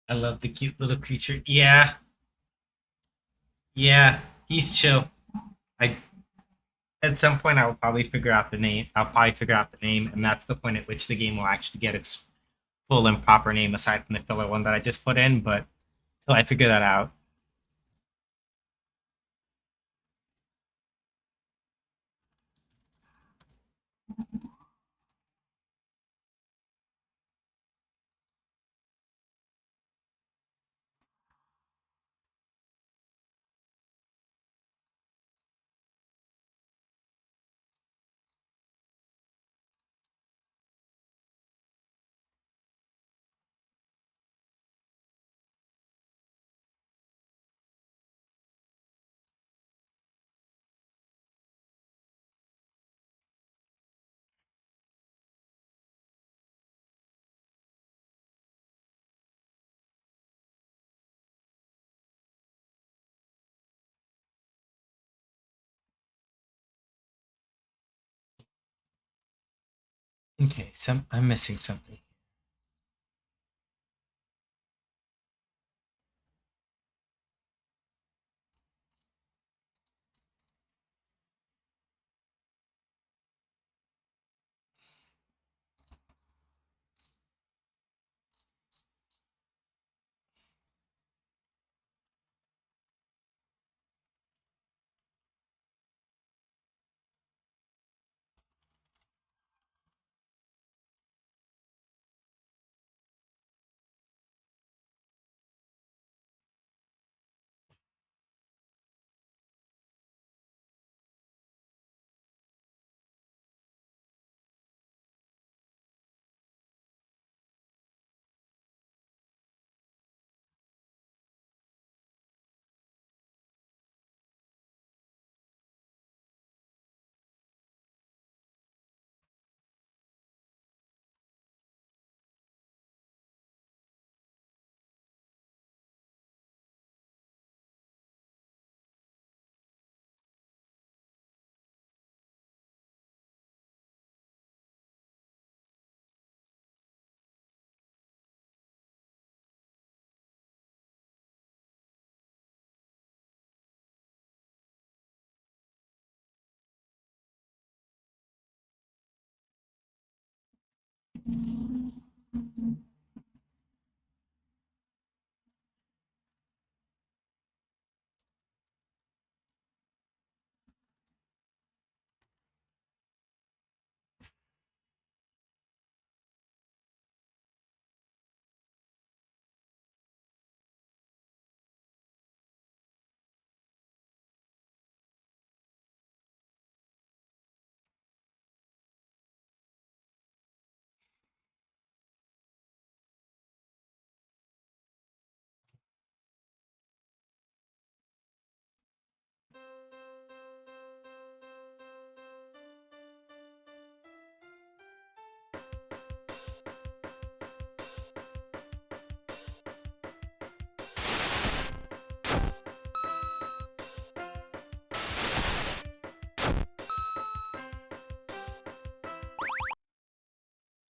I love the cute little creature. Yeah, yeah, he's chill. I At some point I will probably figure out the name. I'll probably figure out the name, and that's the point at which the game will actually get its full and proper name aside from the filler one that I just put in. But till I figure that out. Okay, I'm missing something.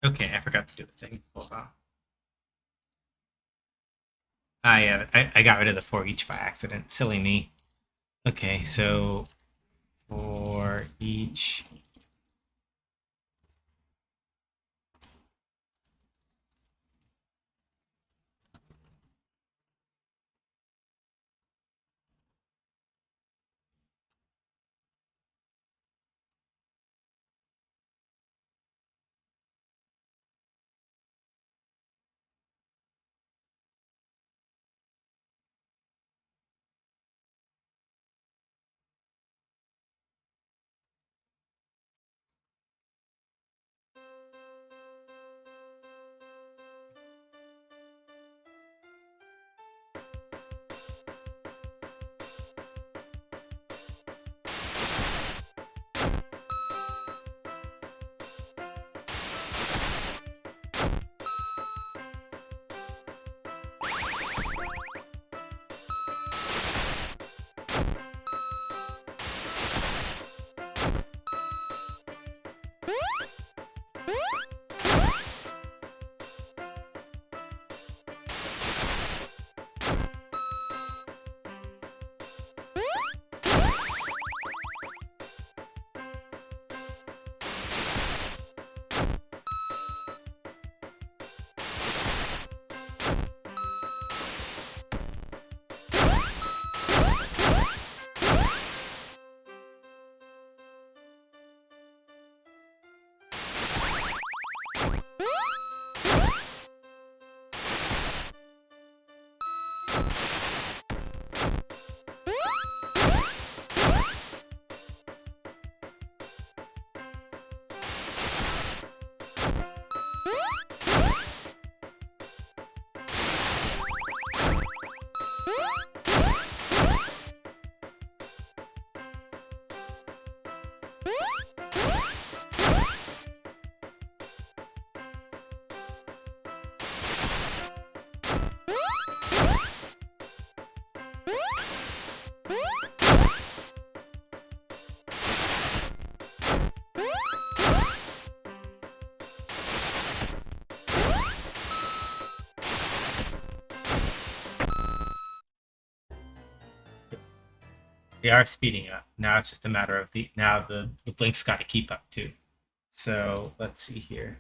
Okay, I forgot to do a thing. Hold on. I got rid of the for each by accident. Silly me. Okay, so for each. We are speeding up. Now it's just a matter of the blink's got to keep up too. So let's see here.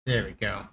There we go.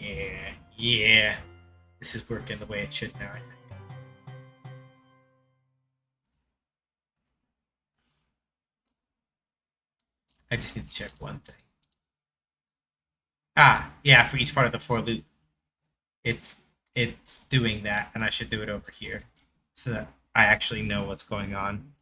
Yeah, yeah. This is working the way it should now, I think. I just need to check one thing. Ah, yeah, for each part of the for loop, it's it's doing that, and I should do it over here so that I actually know what's going on.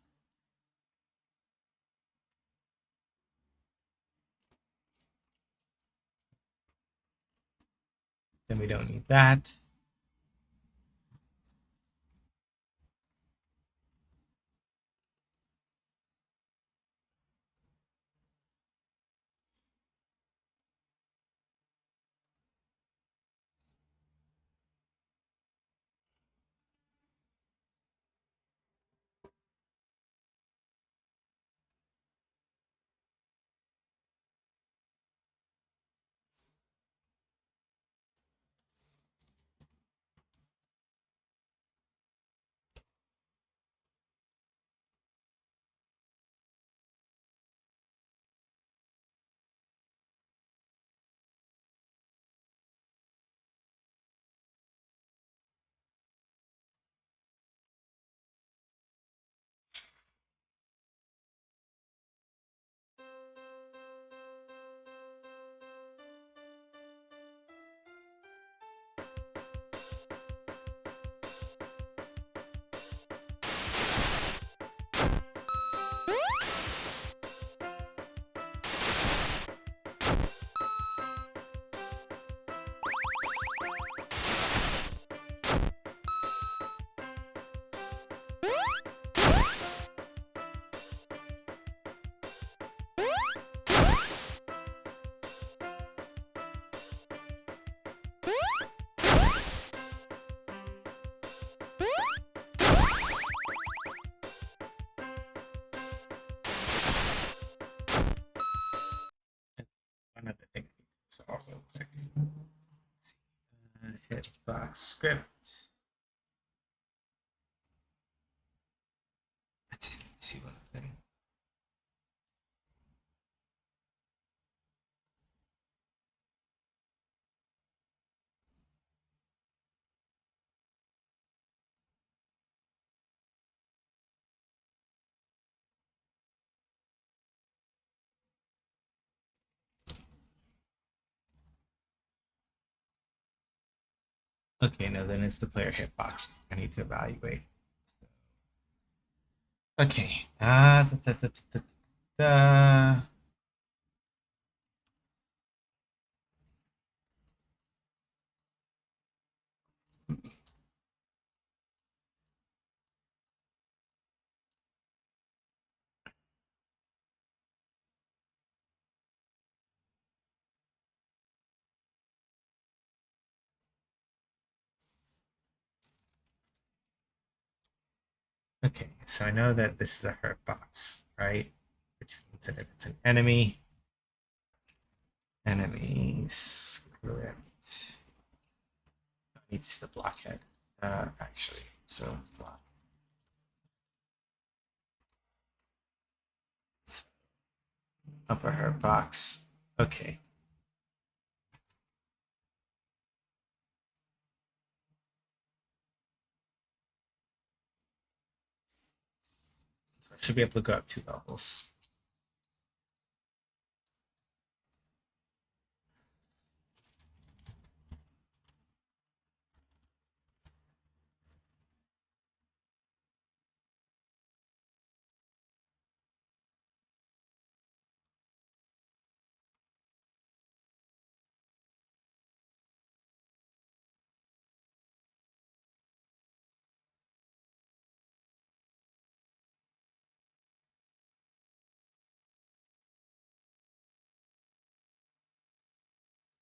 Then we don't need that. One other thing I need to solve real quick. Let's see. Hitbox script. I just need to see one thing. Okay, no, then it's the player hitbox. I need to evaluate. Okay. Okay, so I know that this is a hurt box, right? Which means that if it's an enemy script. I need to see the blockhead. Actually, so block. So, upper hurt box. Okay. So I should be able to go up 2 levels.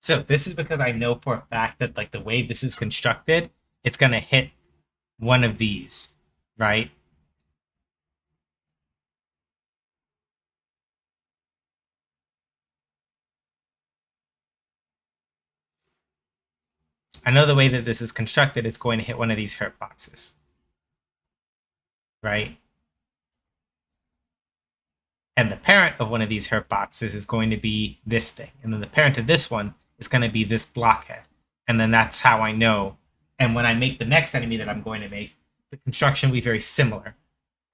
So this is because I know for a fact that like the way this is constructed, it's gonna hit one of these, right? I know the way that this is constructed, it's going to hit one of these hurt boxes, right? And the parent of one of these hurt boxes is going to be this thing. And then the parent of this one is going to be this blockhead. And then that's how I know. And when I make the next enemy that I'm going to make, the construction will be very similar.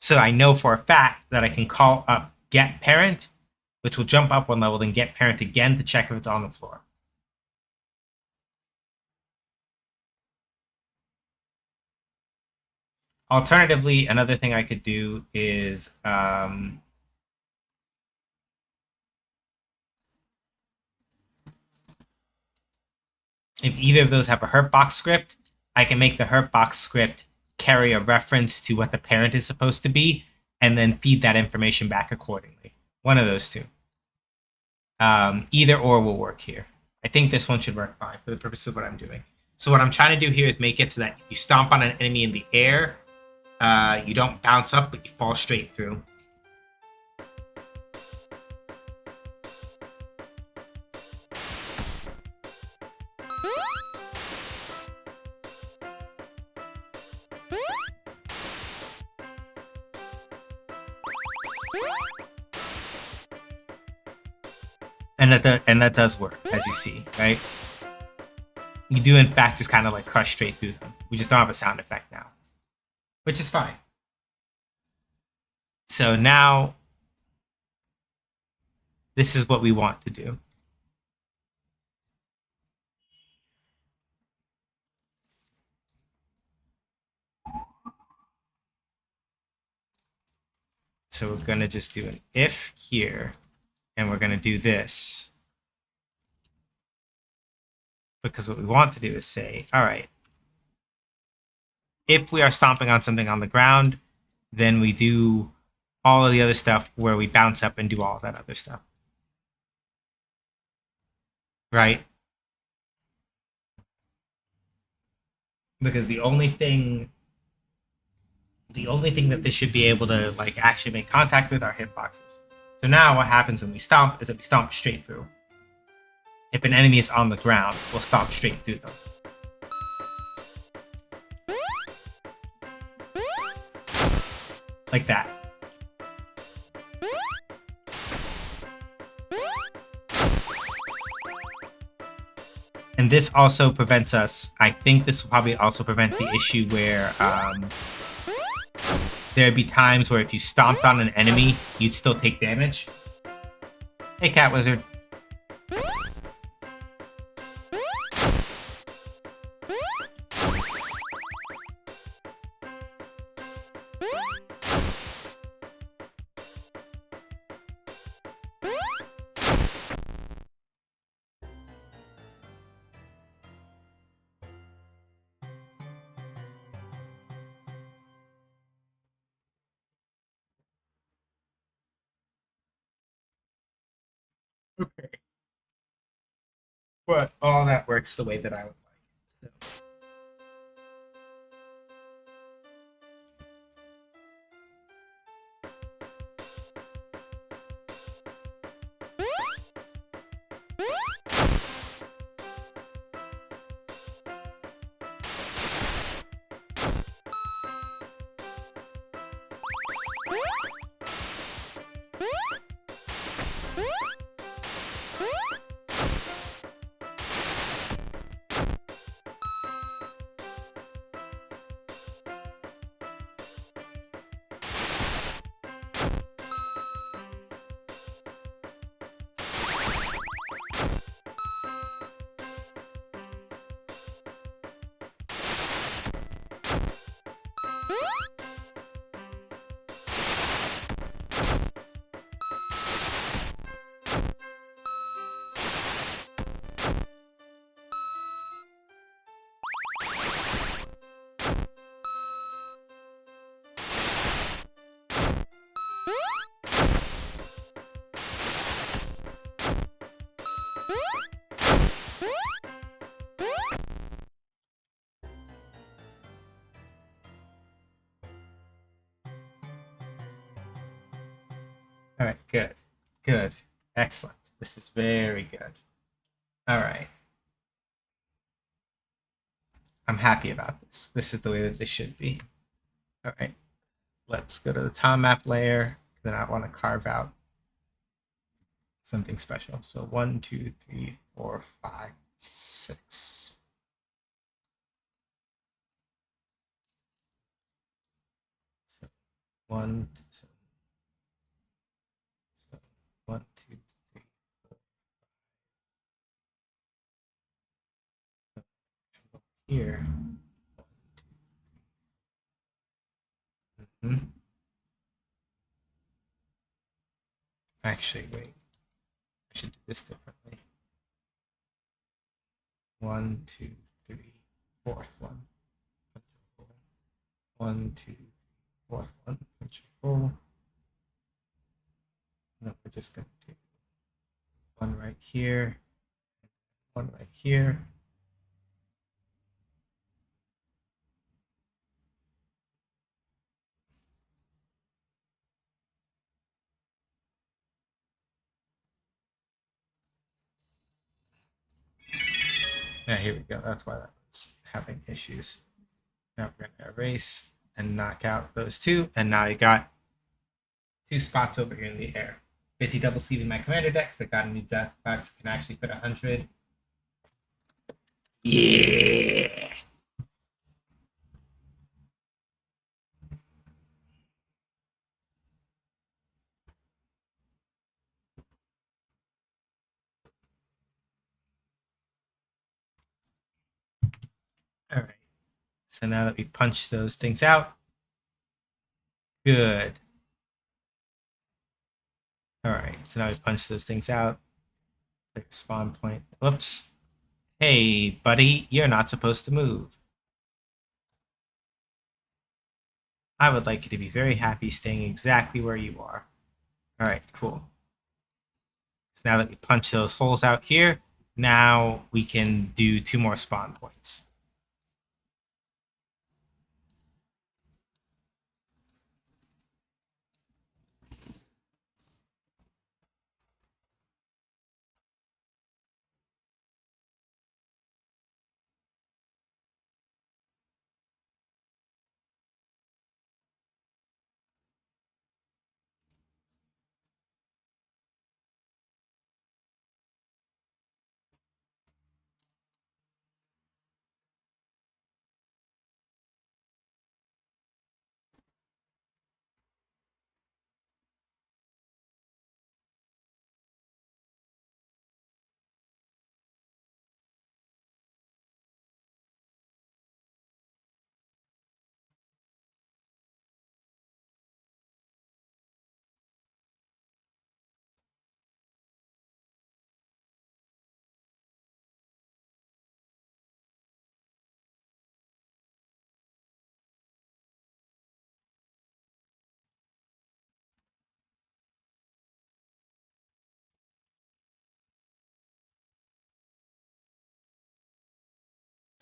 So I know for a fact that I can call up get parent, which will jump up 1 level, then get parent again to check if it's on the floor. Alternatively, another thing I could do is if either of those have a hurtbox script, I can make the hurtbox script carry a reference to what the parent is supposed to be, and then feed that information back accordingly. One of those two. Either or will work here. I think this one should work fine for the purpose of what I'm doing. So what I'm trying to do here is make it so that if you stomp on an enemy in the air, you don't bounce up, but you fall straight through. And that does work, as you see, right? You do in fact just kind of like crush straight through them. We just don't have a sound effect now, which is fine. So now this is what we want to do. So we're going to just do an if here, and we're going to do this. Because what we want to do is say, all right, if we are stomping on something on the ground, then we do all of the other stuff where we bounce up and do all of that other stuff. Right? Because the only thing that this should be able to like actually make contact with are hitboxes. So now what happens when we stomp is that we stomp straight through. If an enemy is on the ground, we'll stomp straight through them. Like that. And this also prevents us, I think this will probably also prevent the issue where there'd be times where if you stomped on an enemy, you'd still take damage. Hey, Cat Wizard. Okay. But all that works the way that I would like it. So. All right, good. Good. Excellent. This is very good. All right. I'm happy about this. This is the way that this should be. All right. Let's go to the tile map layer. Then I want to carve out something special. So 1, 2, 3, 4, 5, 6. So 1, so 1, 2, 3, 4. Here. Mm-hmm. Actually, wait. I should do this differently. 1, 2, 3, fourth one. 1, 2, 3, fourth one. Punch a hole. And then we're just going to do one right here, one right here. Yeah, here we go. That's why that was having issues. Now we're going to erase and knock out those two. And now you got two spots over here in the air. Basically double sleeving my commander deck because I got a new deck box. Can actually put 100. Yeah. All right. So now that we punch those things out, good. All right. So now we punch those things out. Pick a spawn point. Whoops. Hey, buddy, you're not supposed to move. I would like you to be very happy staying exactly where you are. All right, cool. So now that we punch those holes out here, now we can do 2 more spawn points.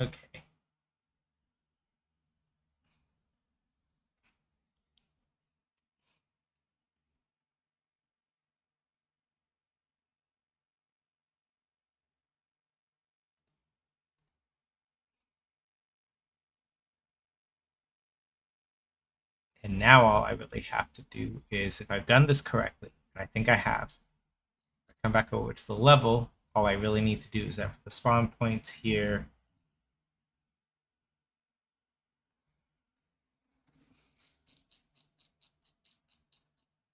Okay. And now all I really have to do is, if I've done this correctly, and I think I have, I come back over to the level, all I really need to do is that for the spawn points here,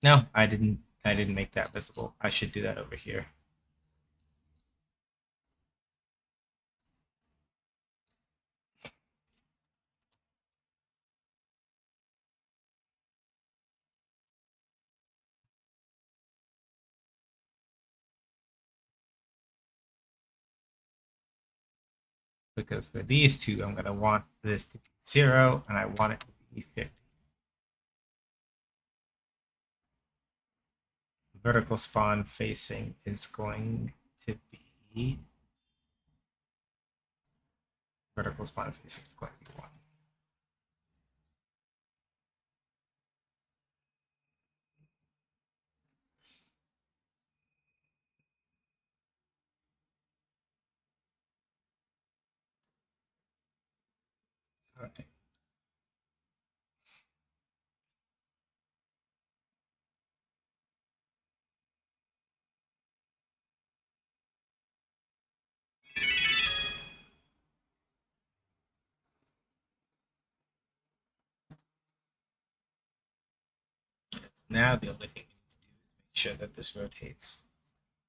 no, I didn't make that visible. I should do that over here. Because for these two, I'm going to want this to be 0, and I want it to be 50. Vertical spawn facing is going to be... Vertical spawn facing is going to be 1. Okay. Now the only thing we need to do is make sure that this rotates.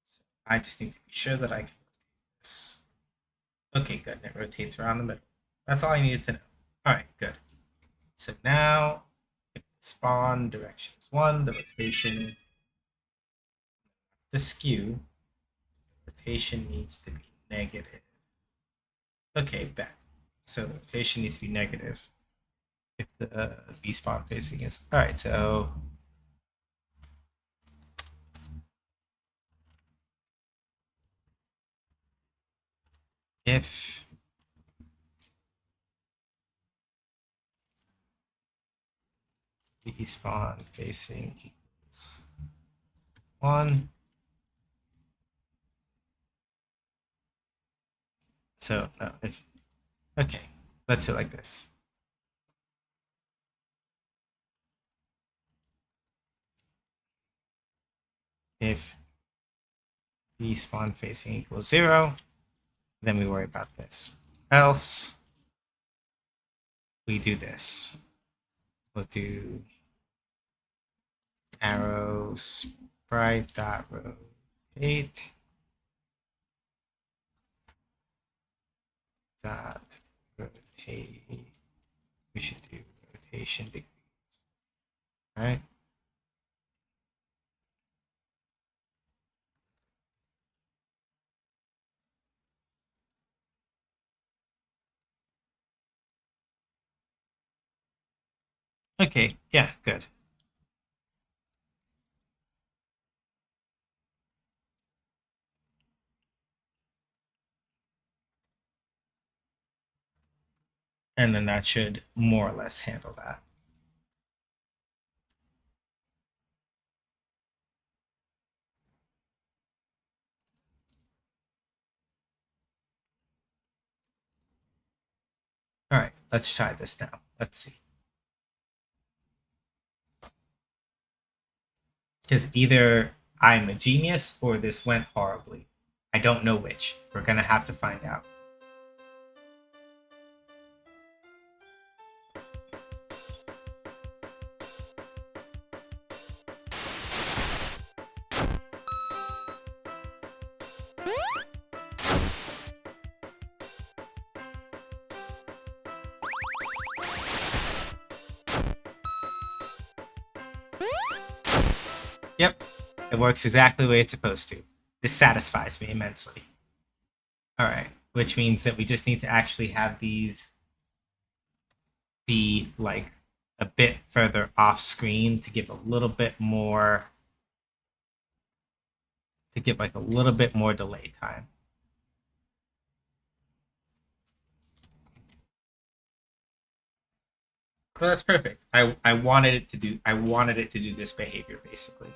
So I just need to be sure that I can rotate this. Okay, good. And it rotates around the middle. That's all I needed to know. All right, good. So now, if the spawn direction is 1, the rotation, the skew, the rotation needs to be negative. Okay, back. So the rotation needs to be negative if the V spawn facing is. All right, so if V spawn facing equals 1, so no, if, okay, let's do it like this. If V spawn facing equals 0, then we worry about this. Else, we do this. We'll do arrow sprite dot rotate dot rotate. We should do rotation degrees. All right. Okay, yeah, good. And then that should more or less handle that. All right, let's try this now. Let's see. Because either I'm a genius or this went horribly. I don't know which. We're going to have to find out. Yep, it works exactly the way it's supposed to. This satisfies me immensely. All right, which means that we just need to actually have these be like a bit further off screen to give a little bit more, to give like a little bit more delay time. But that's perfect. I wanted it to do this behavior basically.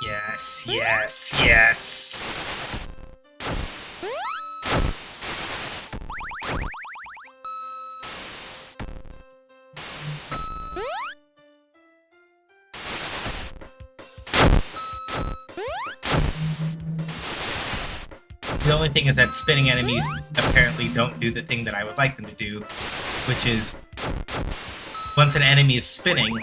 Yes, yes, yes. The only thing is that spinning enemies apparently don't do the thing that I would like them to do, which is once an enemy is spinning,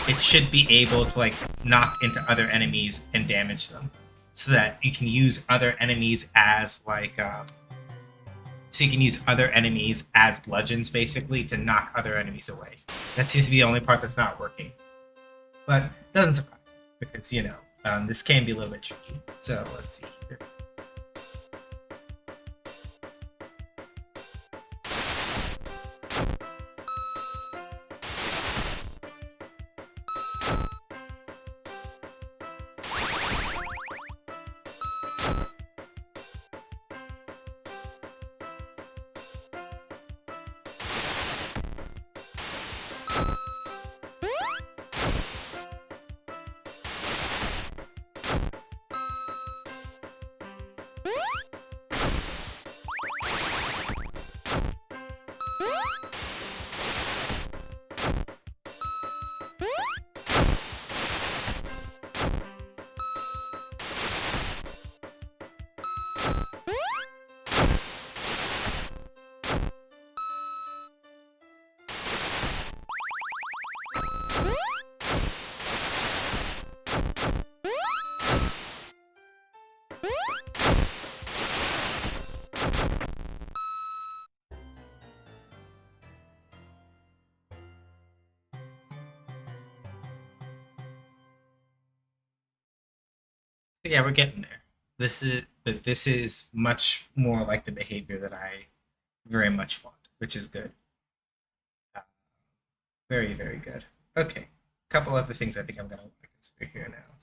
it should be able to like knock into other enemies and damage them, so that you can use other enemies as like so you can use other enemies as bludgeons basically to knock other enemies away. That seems to be the only part that's not working, but it doesn't surprise me because this can be a little bit tricky. So let's see here. Yeah, we're getting there. This is much more like the behavior that I very much want, which is good. Uh, very, very good. Okay, a couple other things I think I'm gonna want to consider here now.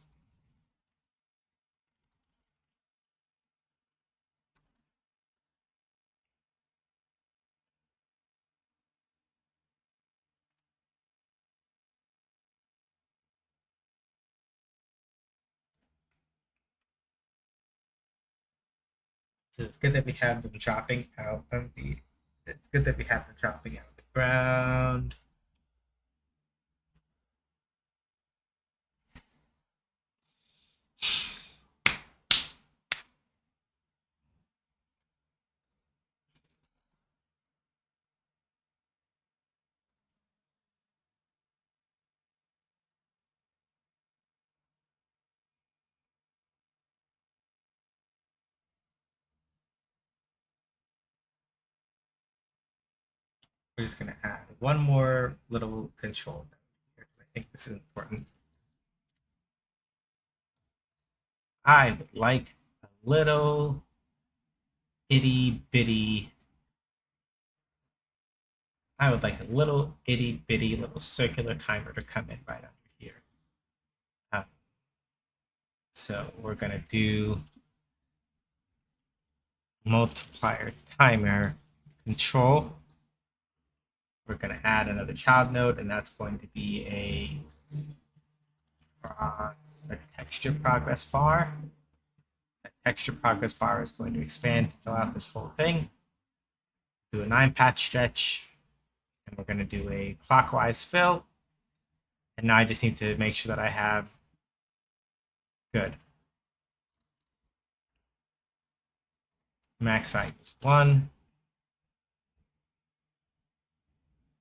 It's good that we have them dropping out of the. It's good that we have them dropping out of the ground. We're just gonna add one more little control here. I think this is important. I would like a little itty bitty. I would like a little itty bitty little circular timer to come in right under here. Uh, so we're gonna do multiplier timer control. We're going to add another child node, and that's going to be a texture progress bar. That texture progress bar is going to expand to fill out this whole thing. Do a 9-patch stretch, and we're going to do a clockwise fill. And now I just need to make sure that I have good. max value is 1.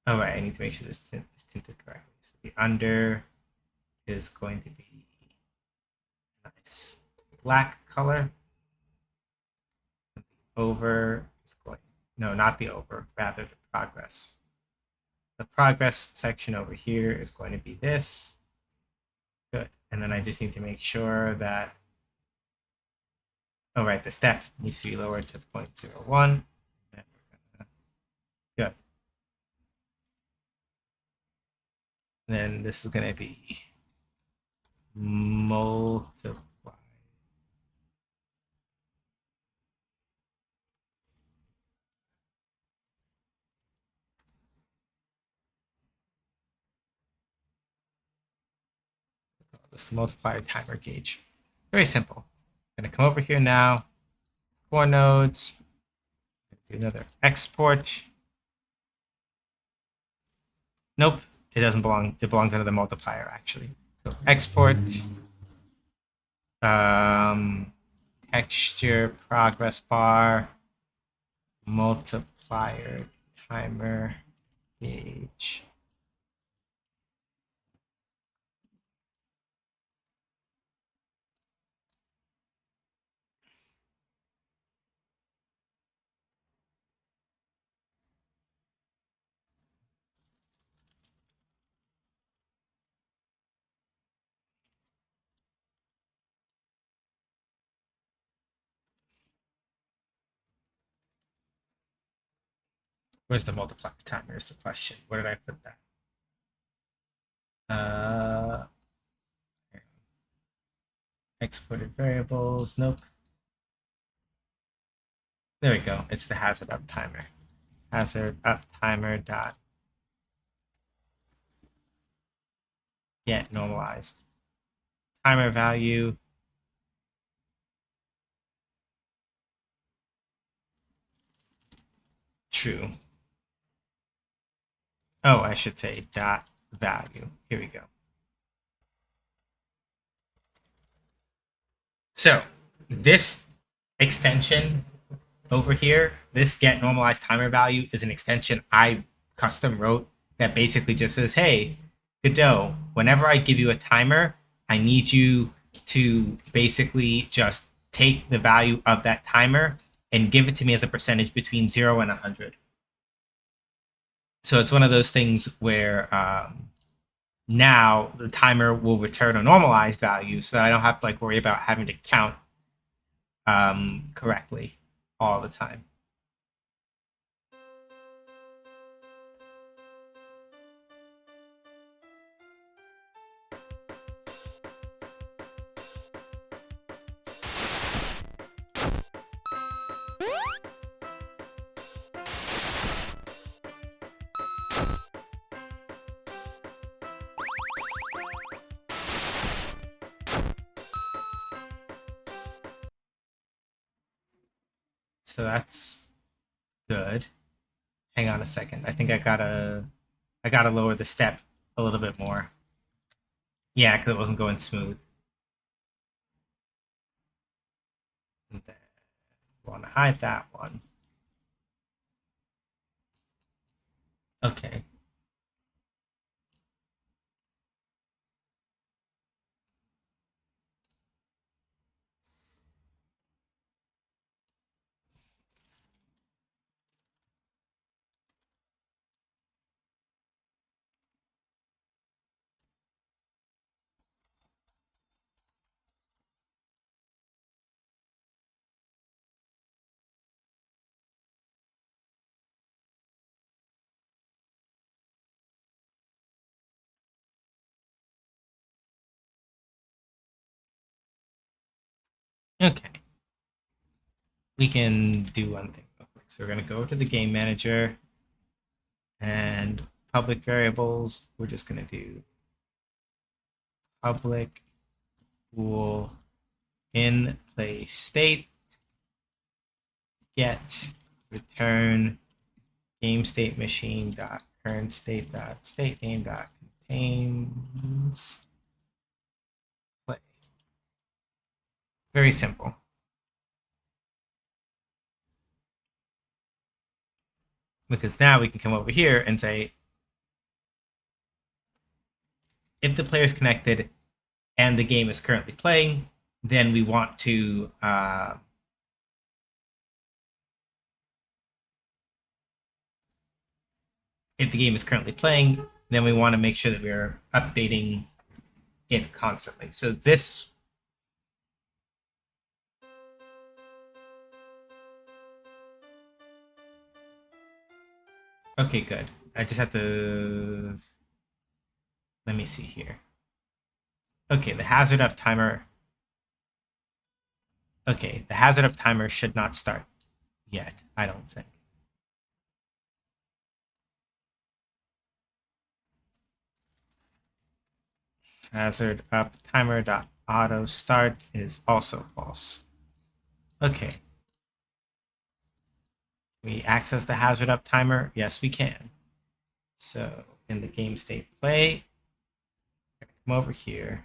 Oh, right, I need to make sure this is tinted correctly. So the under is going to be a nice black color. The over is going, no, not the over, rather the progress. The progress section over here is going to be this. Good. And then I just need to make sure that, oh, right, the step needs to be lowered to 0.01. Good. And then this is going to be multiply. This is the multiplier timer gauge. Very simple. I'm going to come over here now. 4 nodes. Do another export. Nope, it doesn't belong. It belongs under the multiplier actually. So export. Texture progress bar. Multiplier timer gauge. Where's the multiplier timer is the question. Where did I put that? Exported variables. Nope. There we go. It's the hazard up timer. Hazard up timer dot get normalized. Timer value. True. Oh, I should say dot value. Here we go. So this extension over here, this get normalized timer value is an extension I custom wrote that basically just says, hey, Godot, whenever I give you a timer, I need you to basically just take the value of that timer and give it to me as a percentage between 0 and 100. So it's one of those things where now the timer will return a normalized value so that I don't have to like worry about having to count correctly all the time. So that's good. Hang on a second. I think I gotta lower the step a little bit more. Yeah, because it wasn't going smooth. And then want to hide that one. Okay. Okay. We can do one thing real quick. So we're gonna go to the game manager and public variables. We're just gonna do public bool in place state get return game state machine dot current state dot state name dot contains play. Very simple. because now we can come over here and say, if the player is connected and the game is currently playing, then we want to if the game is currently playing, then we want to make sure that we're updating it constantly. So this okay, good. I just have to let me see here. Okay, the hazard up timer. Okay, the hazard up timer should not start yet, I don't think. Hazard up timer dot auto start is also false. Okay. We access the hazard up timer? Yes, we can. So in the game state play, come over here.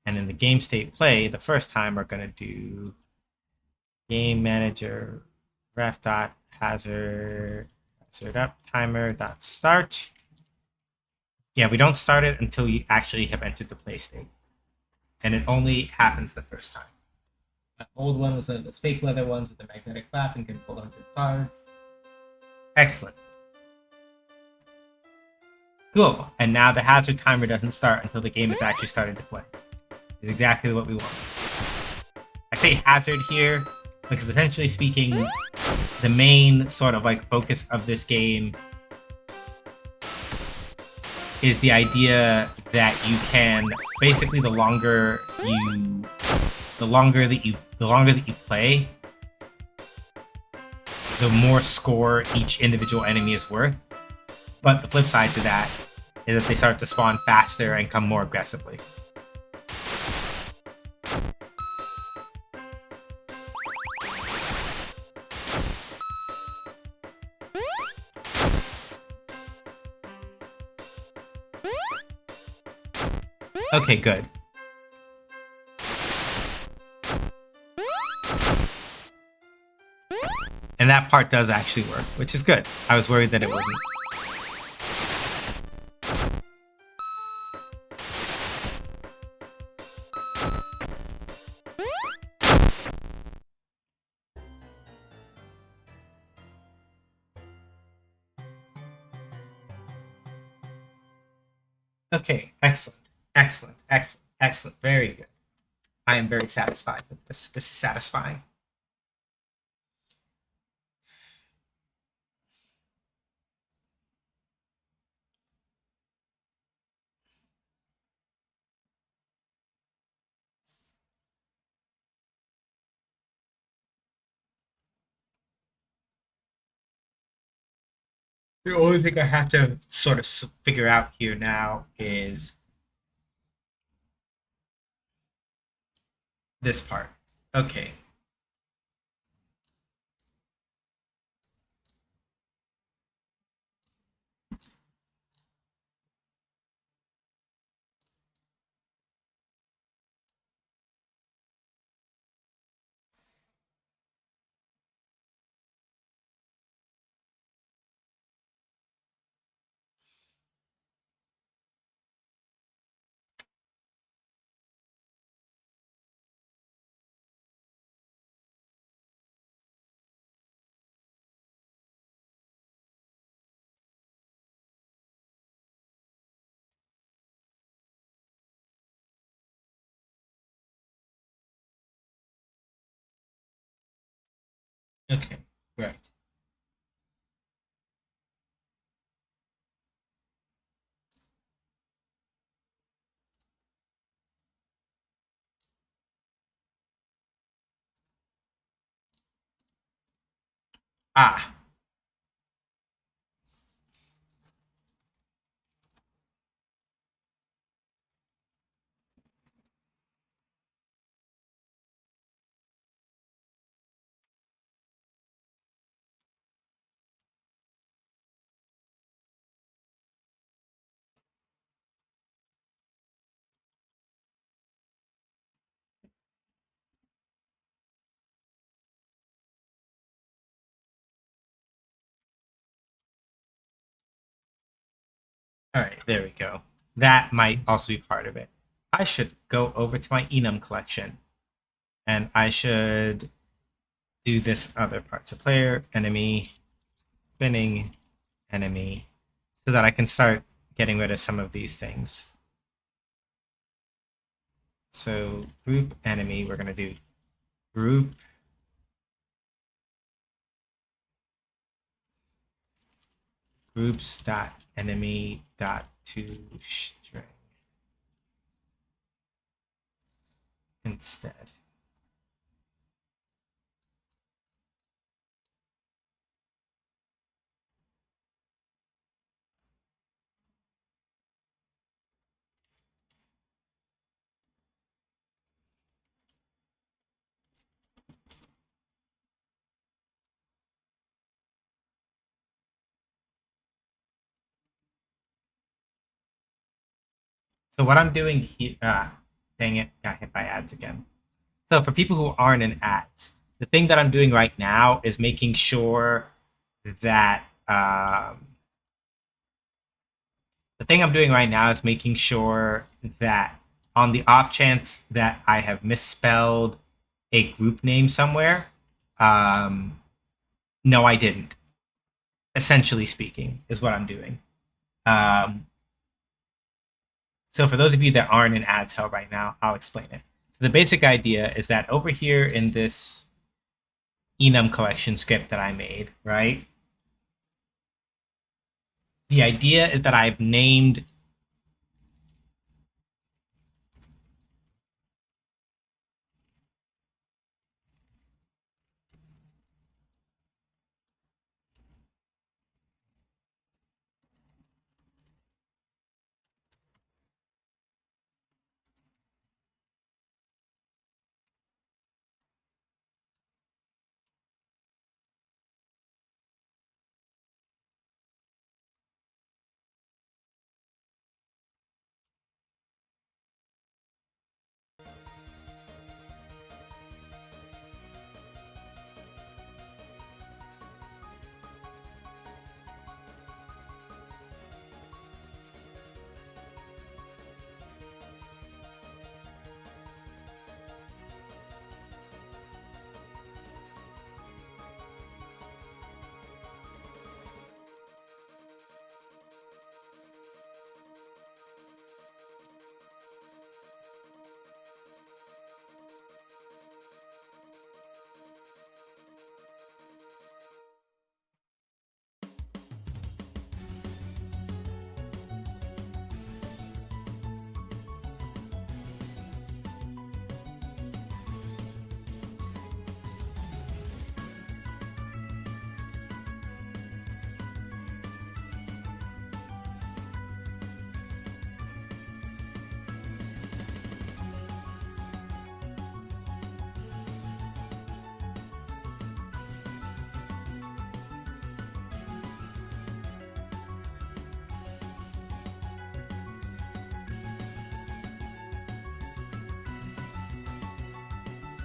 And in the game state play, the first time we're going to do game manager ref dot hazard up timer dot start. Yeah, we don't start it until you actually have entered the play state. And it only happens the first time. That old one was one of those fake leather ones with the magnetic flap and can pull 100 cards. Excellent. Cool. And now the hazard timer doesn't start until the game is actually starting to play. It's exactly what we want. I say hazard here because essentially speaking, the main sort of like focus of this game is the idea that you can basically the longer that you play, the more score each individual enemy is worth. But the flip side to that is that they start to spawn faster and come more aggressively. Okay, good. And that part does actually work, which is good. I was worried that it wouldn't. Okay, excellent. Excellent, excellent, excellent. Very good. I am very satisfied with this. This is satisfying. The only thing I have to sort of figure out here now is this part. Okay. Okay. Right. Ah. All right, there we go. That might also be part of it. I should go over to my enum collection and I should do this other part. So player, enemy, spinning, enemy, so that I can start getting rid of some of these things. So group enemy, we're going to do group groups dot enemy dot to string instead. So what I'm doing here, dang it, got hit by ads again. So for people who aren't in ads, the thing that I'm doing right now is making sure that the thing I'm doing right now is making sure that on the off chance that I have misspelled a group name somewhere, no, I didn't. Essentially speaking, is what I'm doing. Um, so for those of you that aren't in ads hell right now, I'll explain it. So the basic idea is that over here in this enum collection script that I made, right? The idea is that I've named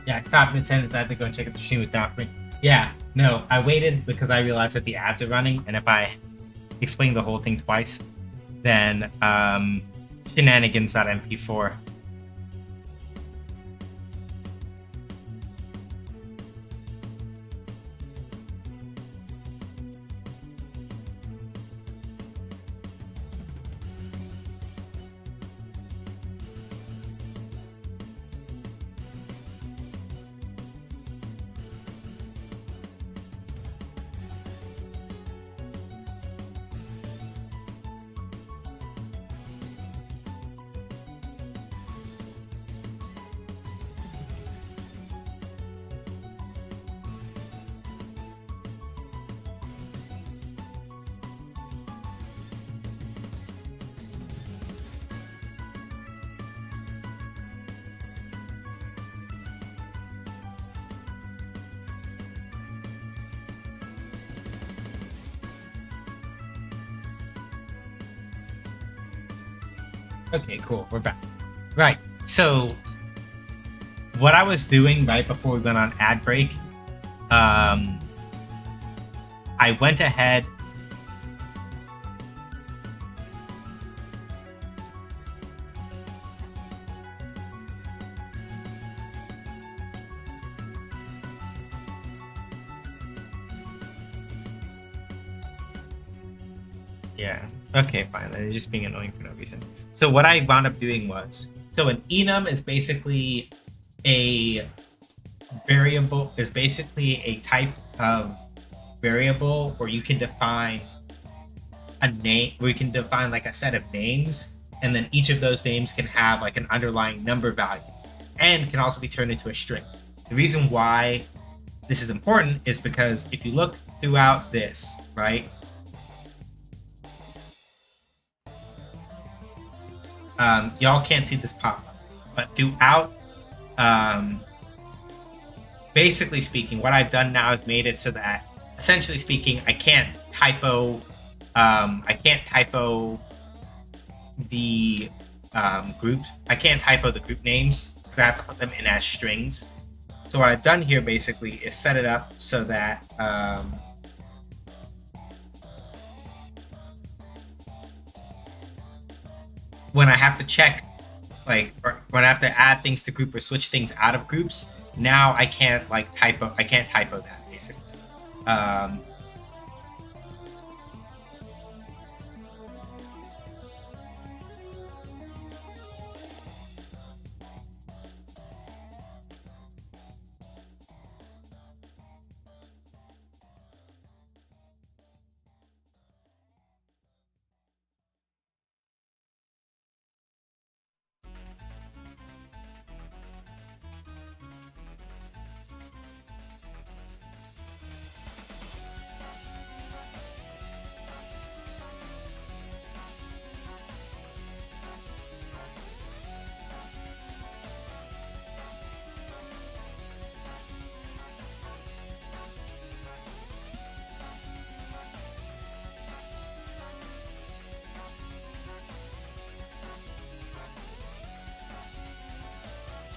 Yeah, I stopped mid sentence. I had to go and check if the stream was down for me. Yeah, no, I waited because I realized that the ads are running, and if I explain the whole thing twice, then shenanigans.mp4. Okay, cool. We're back. Right. So, what I was doing right before we went on ad break, I went ahead Yeah. Okay, fine. They're just being annoying for no reason. So what I wound up doing was, so an enum is basically a variable, is basically a type of variable where you can define a name, where you can define like a set of names, and then each of those names can have like an underlying number value and can also be turned into a string. The reason why this is important is because if you look throughout this, right, y'all can't see this pop up, but throughout, um, basically speaking, what I've done now is made it so that, essentially speaking, I can't typo the groups. I can't typo the group names because I have to put them in as strings. So what I've done here basically is set it up so that when I have to check, like, or when I have to add things to group or switch things out of groups, now I can't like typo. I can't typo that basically. Um,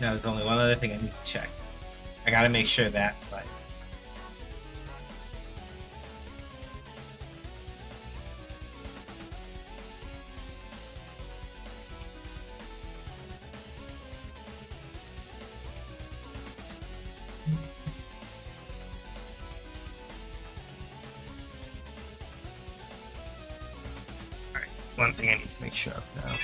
now there's only one other thing I need to check. I got to make sure that like. One thing I need to make sure of now.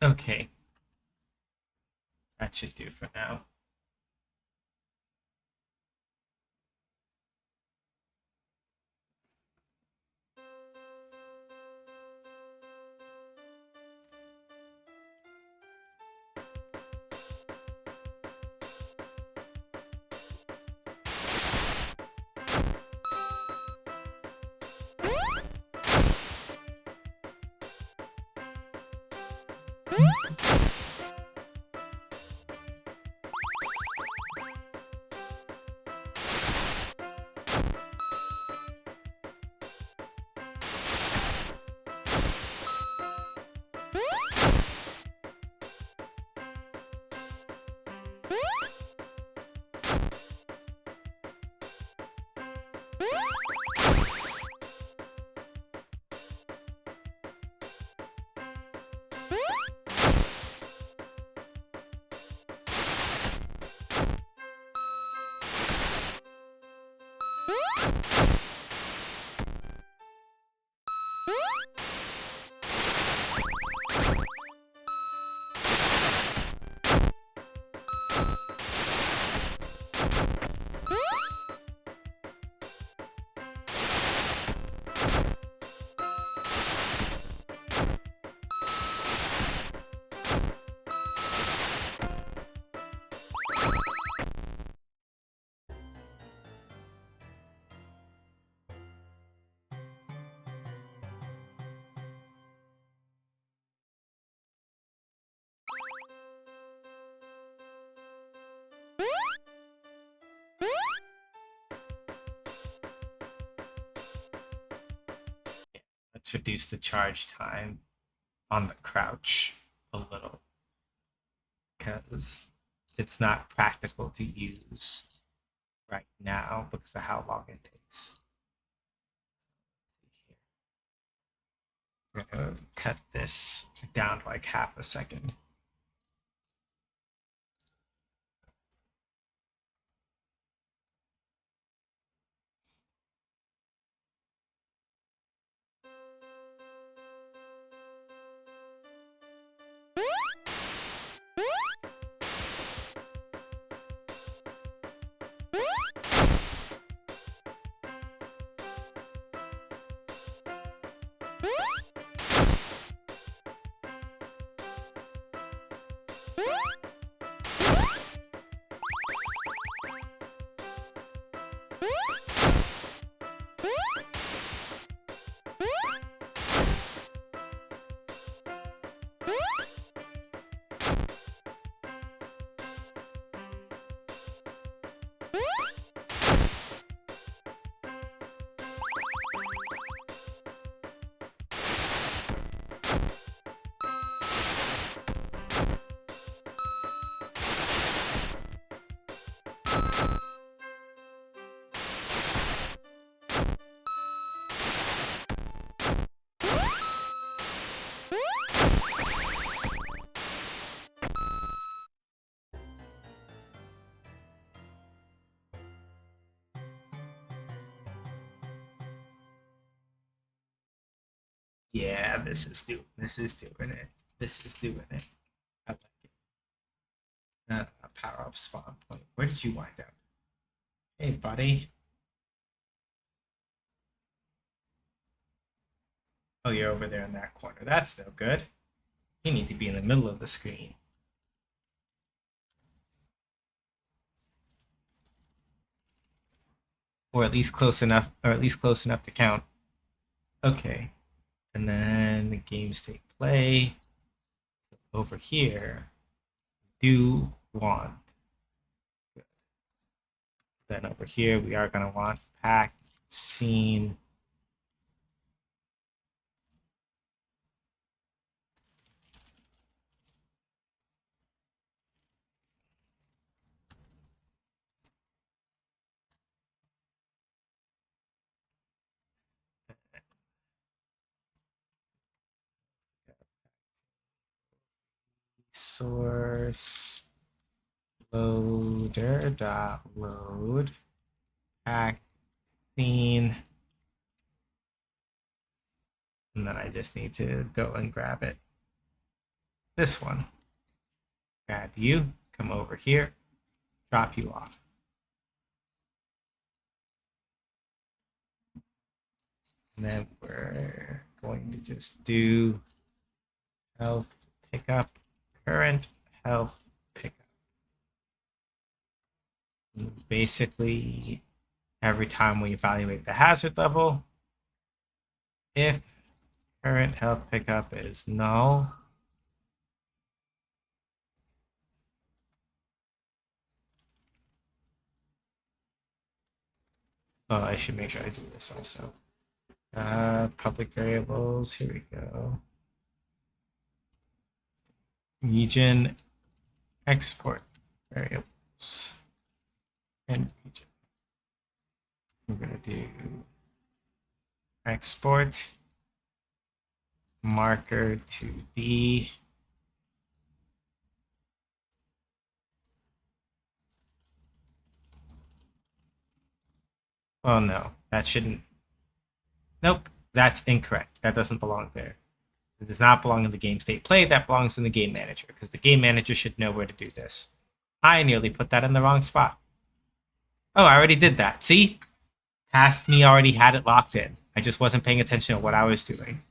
Okay. That should do for now. Let's reduce the charge time on the crouch a little. because it's not practical to use right now because of how long it takes. We're gonna cut this down to like half a second. Yeah, this is doing it. This is doing it. I like it. Power up spawn point. Where did you wind up? Hey, buddy. Oh, you're over there in that corner. That's no good. You need to be in the middle of the screen. Or at least close enough, to count. Okay. And then the game state play. Over here, do want. Then over here, we are going to want pack, scene. Source loader dot load pack scene, and then I just need to go and grab it. This one. Grab you, come over here, drop you off. And then we're going to just do health pickup, current health pickup. And basically, every time we evaluate the hazard level, if current health pickup is null, oh, I should make sure I do this also. Public variables, here we go. Region export variables and region. We're going to do export marker to be oh no, that shouldn't. Nope, that's incorrect. That doesn't belong there. It does not belong in the game state play. That belongs in the game manager because the game manager should know where to do this. I nearly put that in the wrong spot. Oh, I already did that. See? Past me already had it locked in. I just wasn't paying attention to what I was doing.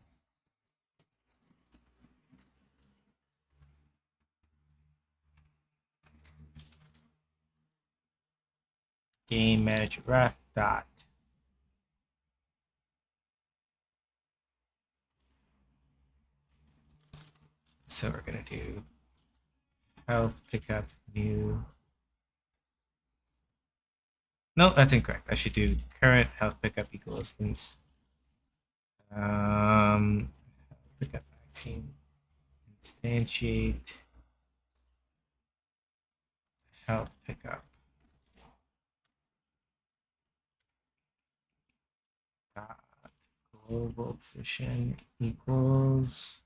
Game manager ref dot. So we're going to do health pickup new. No, that's incorrect. I should do current health pickup equals pickup vaccine instantiate health pickup. Dot global position equals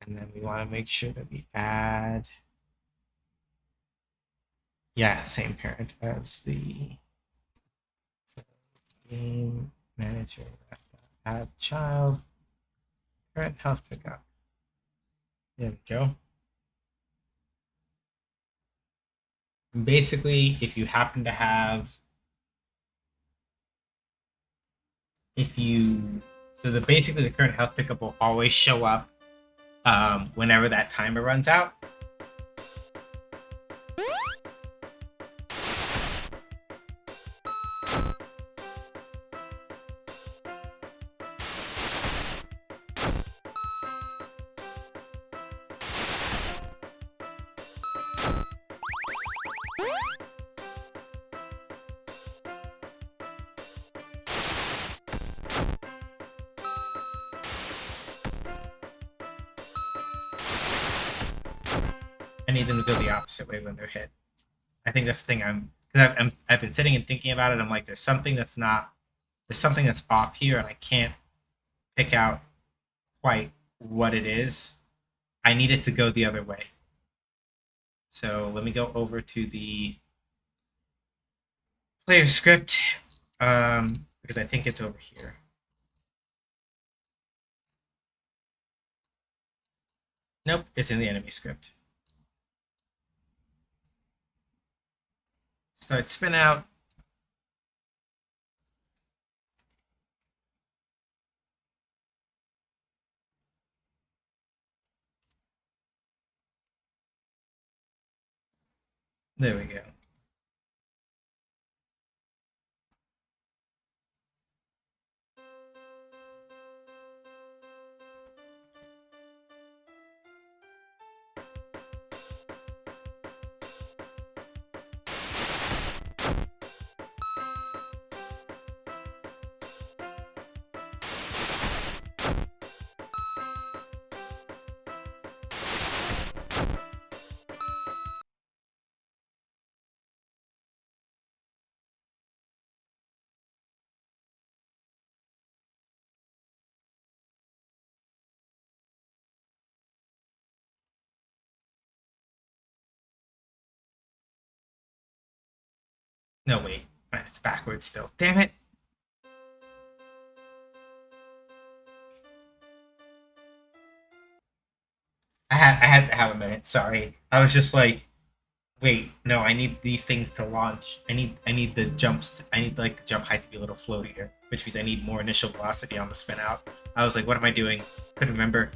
and then we want to make sure that we add, yeah, same parent as the game manager. Add child, current health pickup. There we go. And basically, if you happen to have, if you, so the basically the current health pickup will always show up whenever that timer runs out. I need them to go the opposite way when they're hit. I think that's the thing. I've been sitting and thinking about it. I'm like, there's something that's off here, and I can't pick out quite what it is. I need it to go the other way. So let me go over to the player script because I think it's over here. Nope, it's in the enemy script. Start spin out. There we go. No, wait. It's backwards still. Damn it. I had to have a minute. Sorry. I was just like, wait, no, I need these things to launch. I need the jumps. I need like the jump height to be a little floatier, which means I need more initial velocity on the spin out. I was like, what am I doing? Couldn't remember.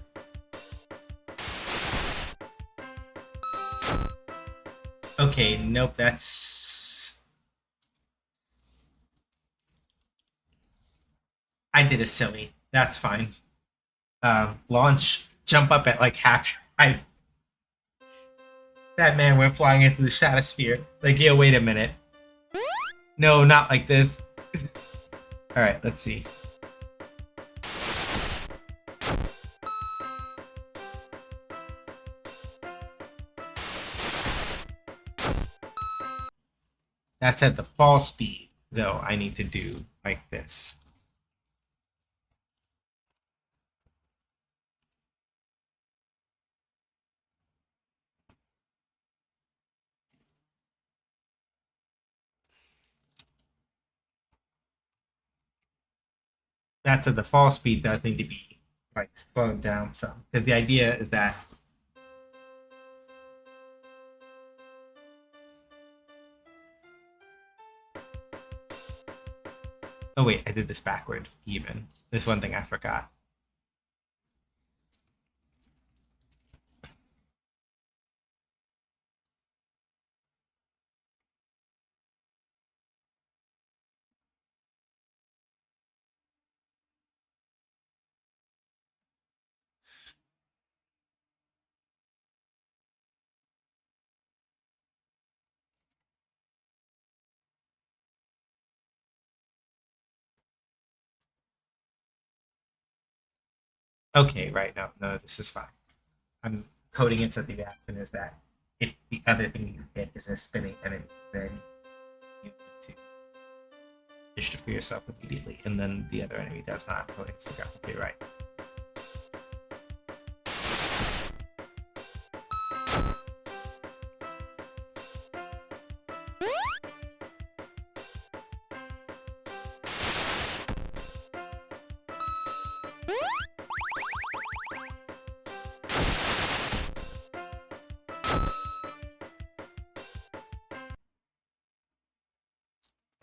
Okay, nope, that's. I did a silly. That's fine. Launch, jump up at like half. That man went flying into the stratosphere. Like, yeah, wait a minute. No, not like this. All right, let's see. That's at the fall speed, though. I need to do like this. That's at the fall speed does need to be like slowed down some because the idea is that. Oh wait, I did this backward. Even there's one thing I forgot. Okay, right. No, no, this is fine. I'm coding into the reaction is that if the other thing you hit is a spinning enemy, then you need to distribute yourself immediately, and then the other enemy does not. Okay, right.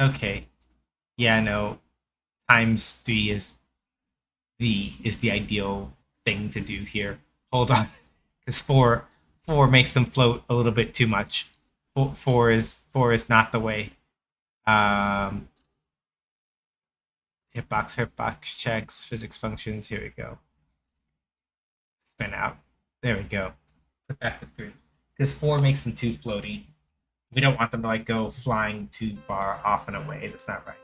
Okay. Yeah, no. Times three is the ideal thing to do here. Hold on, because four makes them float a little bit too much. Four is not the way. Um, hitbox checks, physics functions. Here we go. Spin out. There we go. Put that to three. Because four makes them too floaty. We don't want them to like go flying too far off and away. That's not right.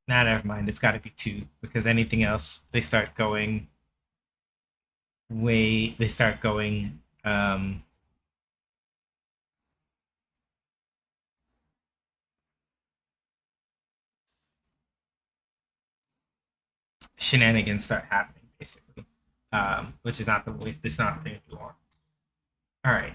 Nah, never mind. It's got to be two because anything else, they start going way. They start going shenanigans start happening basically, which is not the way. It's not the thing you want. All right.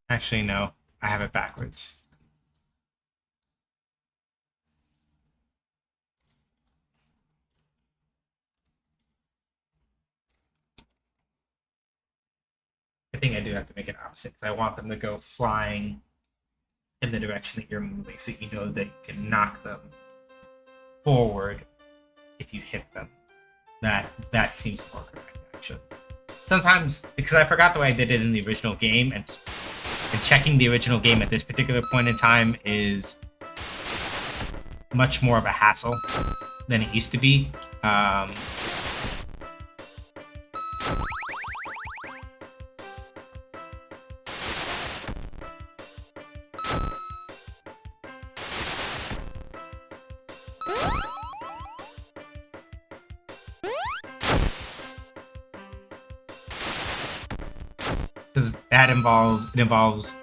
Actually, no. I have it backwards. I think I do have to make it opposite because I want them to go flying in the direction that you're moving, so you know that you can knock them forward if you hit them. That seems more correct actually. Sometimes because I forgot the way I did it in the original game, and checking the original game at this particular point in time is much more of a hassle than it used to be. Um, because it involves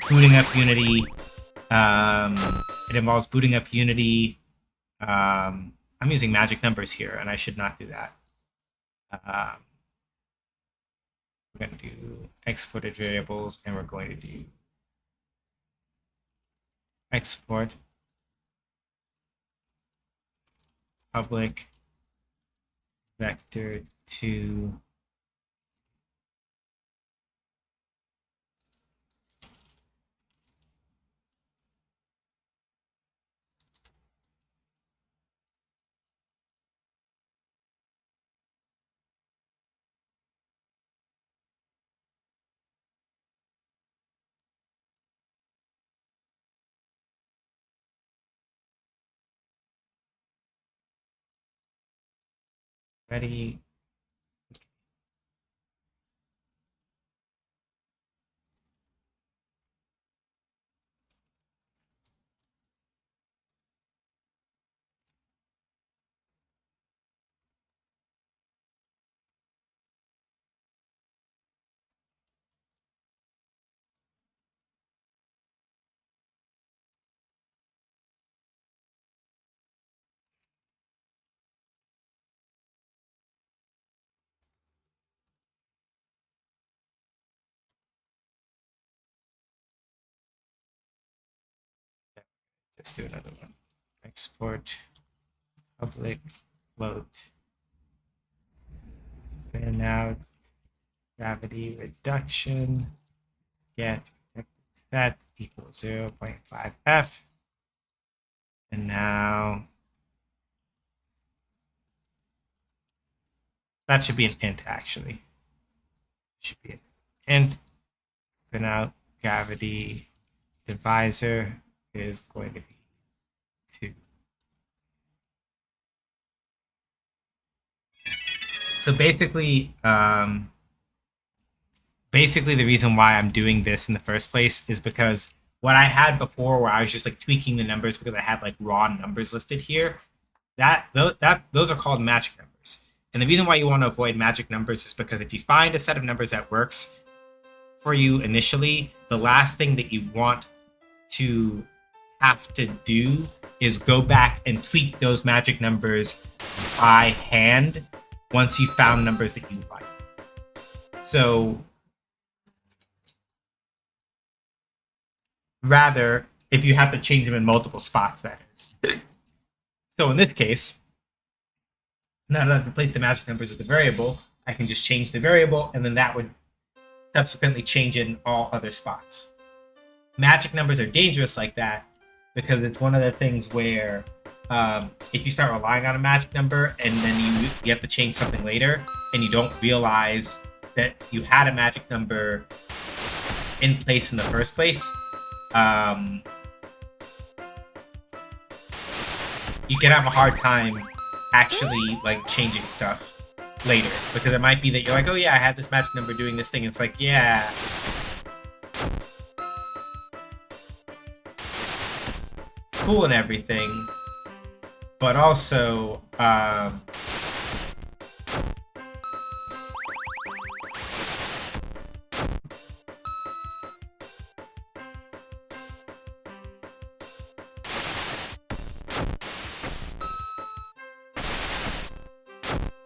booting up Unity. Um, it involves booting up Unity. I'm using magic numbers here, and I should not do that. Um, we're going to do exported variables, and we're going to do export public vector to Ready? Let's do another one. Export public float. And now gravity reduction. Get set equals 0.5 F. And now that should be an int actually. Should be an int. And now gravity divisor is going to be 2. So basically, the reason why I'm doing this in the first place is because what I had before, where I was just like tweaking the numbers because I had like raw numbers listed here, those are called magic numbers. And the reason why you want to avoid magic numbers is because if you find a set of numbers that works for you initially, the last thing that you want to have to do is go back and tweak those magic numbers by hand once you found numbers that you like. So rather, if you have to change them in multiple spots, that is. So in this case, now that I've replaced the magic numbers with the variable, I can just change the variable, and then that would subsequently change it in all other spots. Magic numbers are dangerous like that because it's one of the things where if you start relying on a magic number and then you have to change something later and you don't realize that you had a magic number in place in the first place, you can have a hard time actually like changing stuff later because it might be that you're like, oh yeah, I had this magic number doing this thing. It's like, yeah, it's cool and everything, but also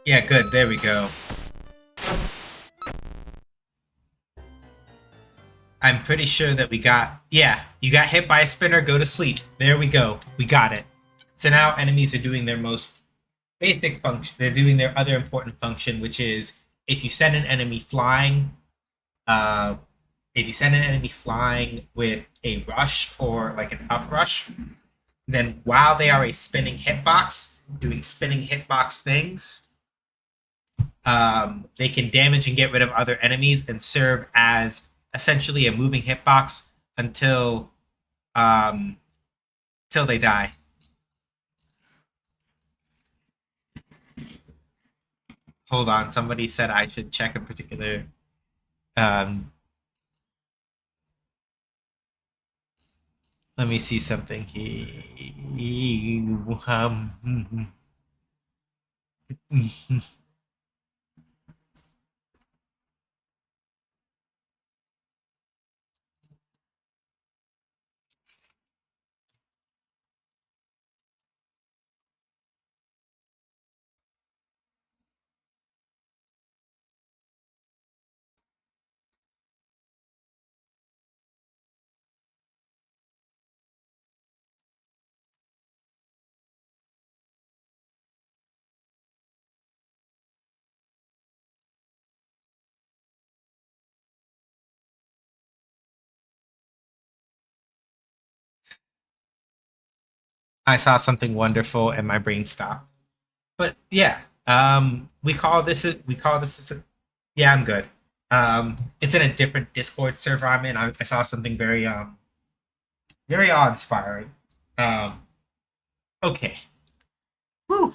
yeah, good. There we go. I'm pretty sure that we got... Yeah, you got hit by a spinner, go to sleep. There we go. We got it. So now enemies are doing their most basic function. They're doing their other important function, which is if you send an enemy flying, with a rush or like an uprush, then while they are a spinning hitbox, doing spinning hitbox things, they can damage and get rid of other enemies and serve as essentially a moving hitbox until they die. Hold on, somebody said I should check a particular let me see something here. I saw something wonderful and my brain stopped. But yeah, we call this yeah, I'm good. It's in a different Discord server I'm in. I saw something very awe-inspiring. Okay. Whew.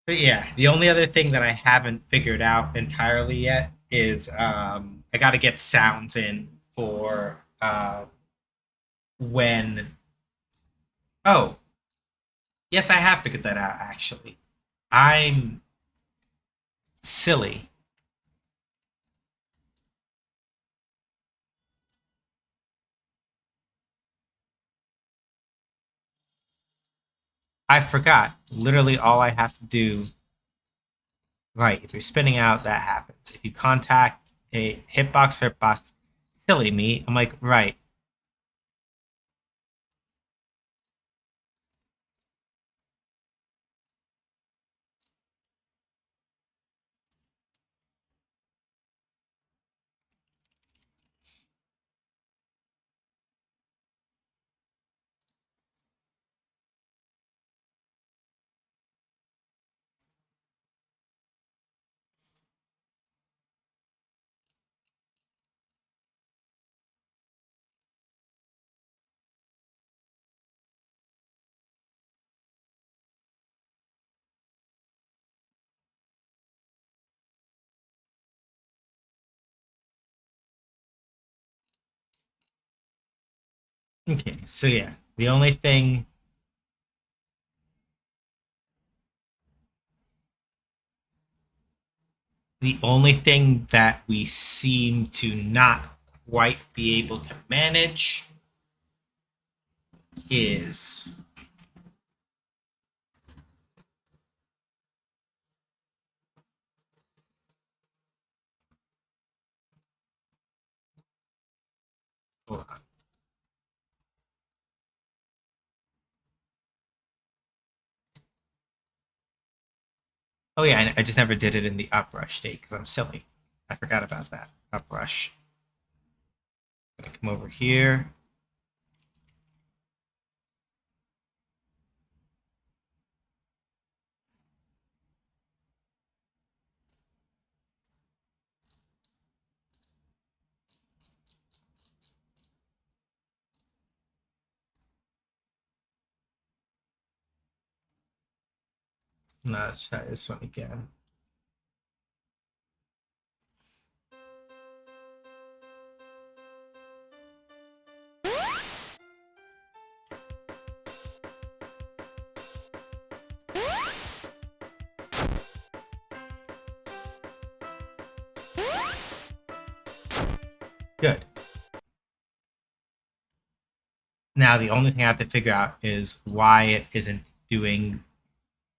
But yeah, the only other thing that I haven't figured out entirely yet is I got to get sounds in for when. Oh, yes, I have figured that out actually. I'm silly. I forgot. Literally, all I have to do. Right, if you're spinning out, that happens. If you contact a hitbox, silly me. I'm like, right. Okay, so yeah, the only thing that we seem to not quite be able to manage is hold on. Oh yeah, I just never did it in the uprush state because I'm silly. I forgot about that uprush. I'm gonna come over here. No, let's try this one again. Good. Now the only thing I have to figure out is why it isn't doing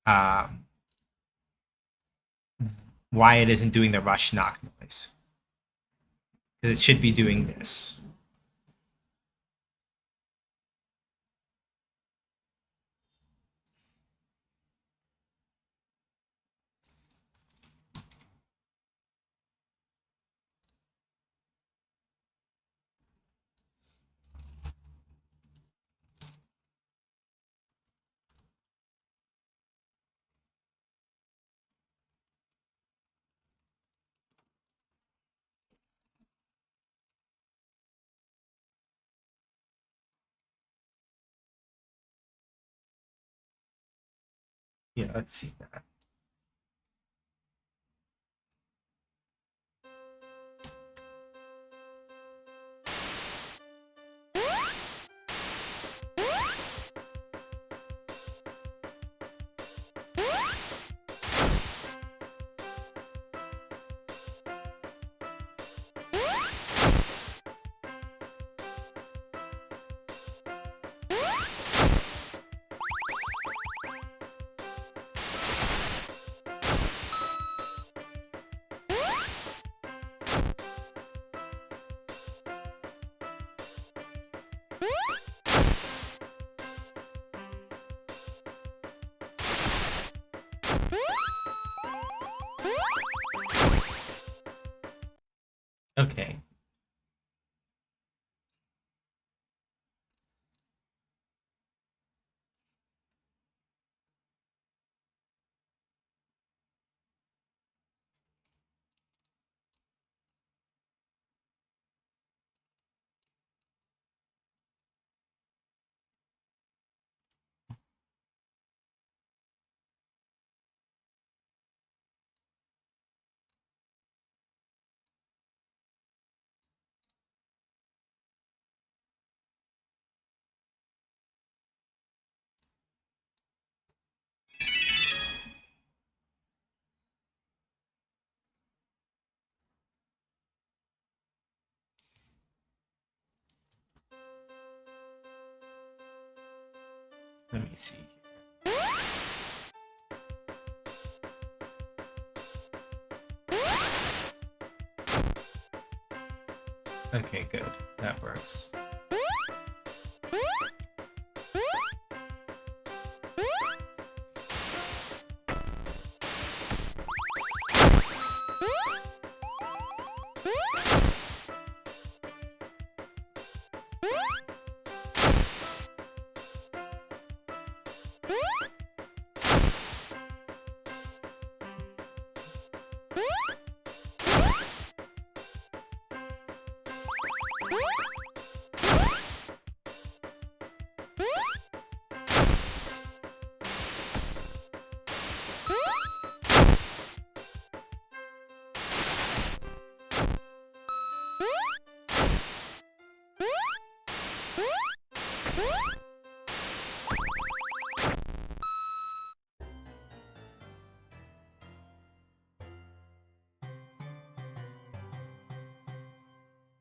um, the rush knock noise because it should be doing this. Yeah, let's see that. Okay. Let me see. Okay, good. That works.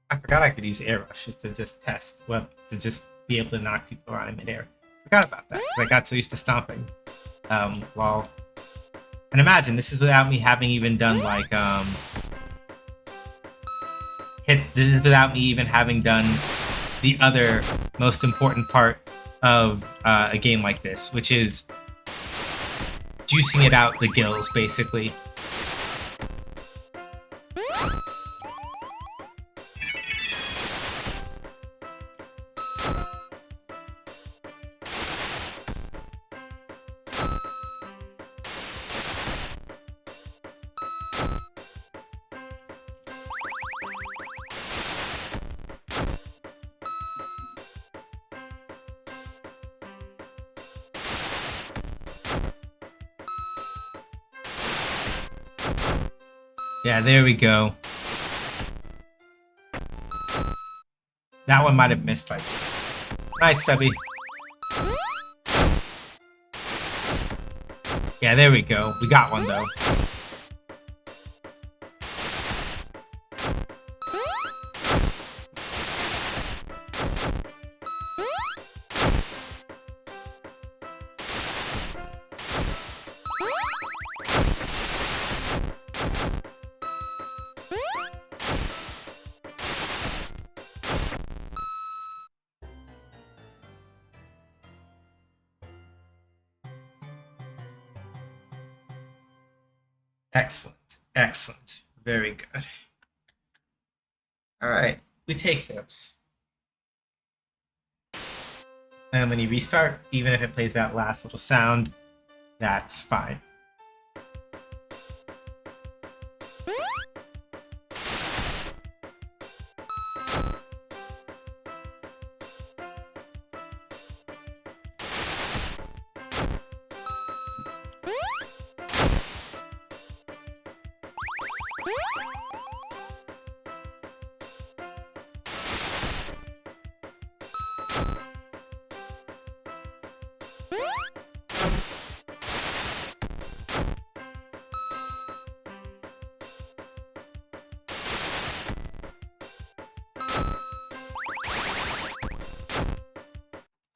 I forgot I could use air rushes to just test, well, to just be able to knock people around in midair. Forgot about that because I got so used to stomping. Well, and imagine this is without me having even done like this is without me even having done the other most important part of a game like this, which is juicing it out the gills, basically. Yeah, there we go. That one might have missed by. Night, Stubby. Yeah, there we go. We got one though. Excellent. Excellent. Very good. All right. We take those. And when you restart, even if it plays that last little sound, that's fine.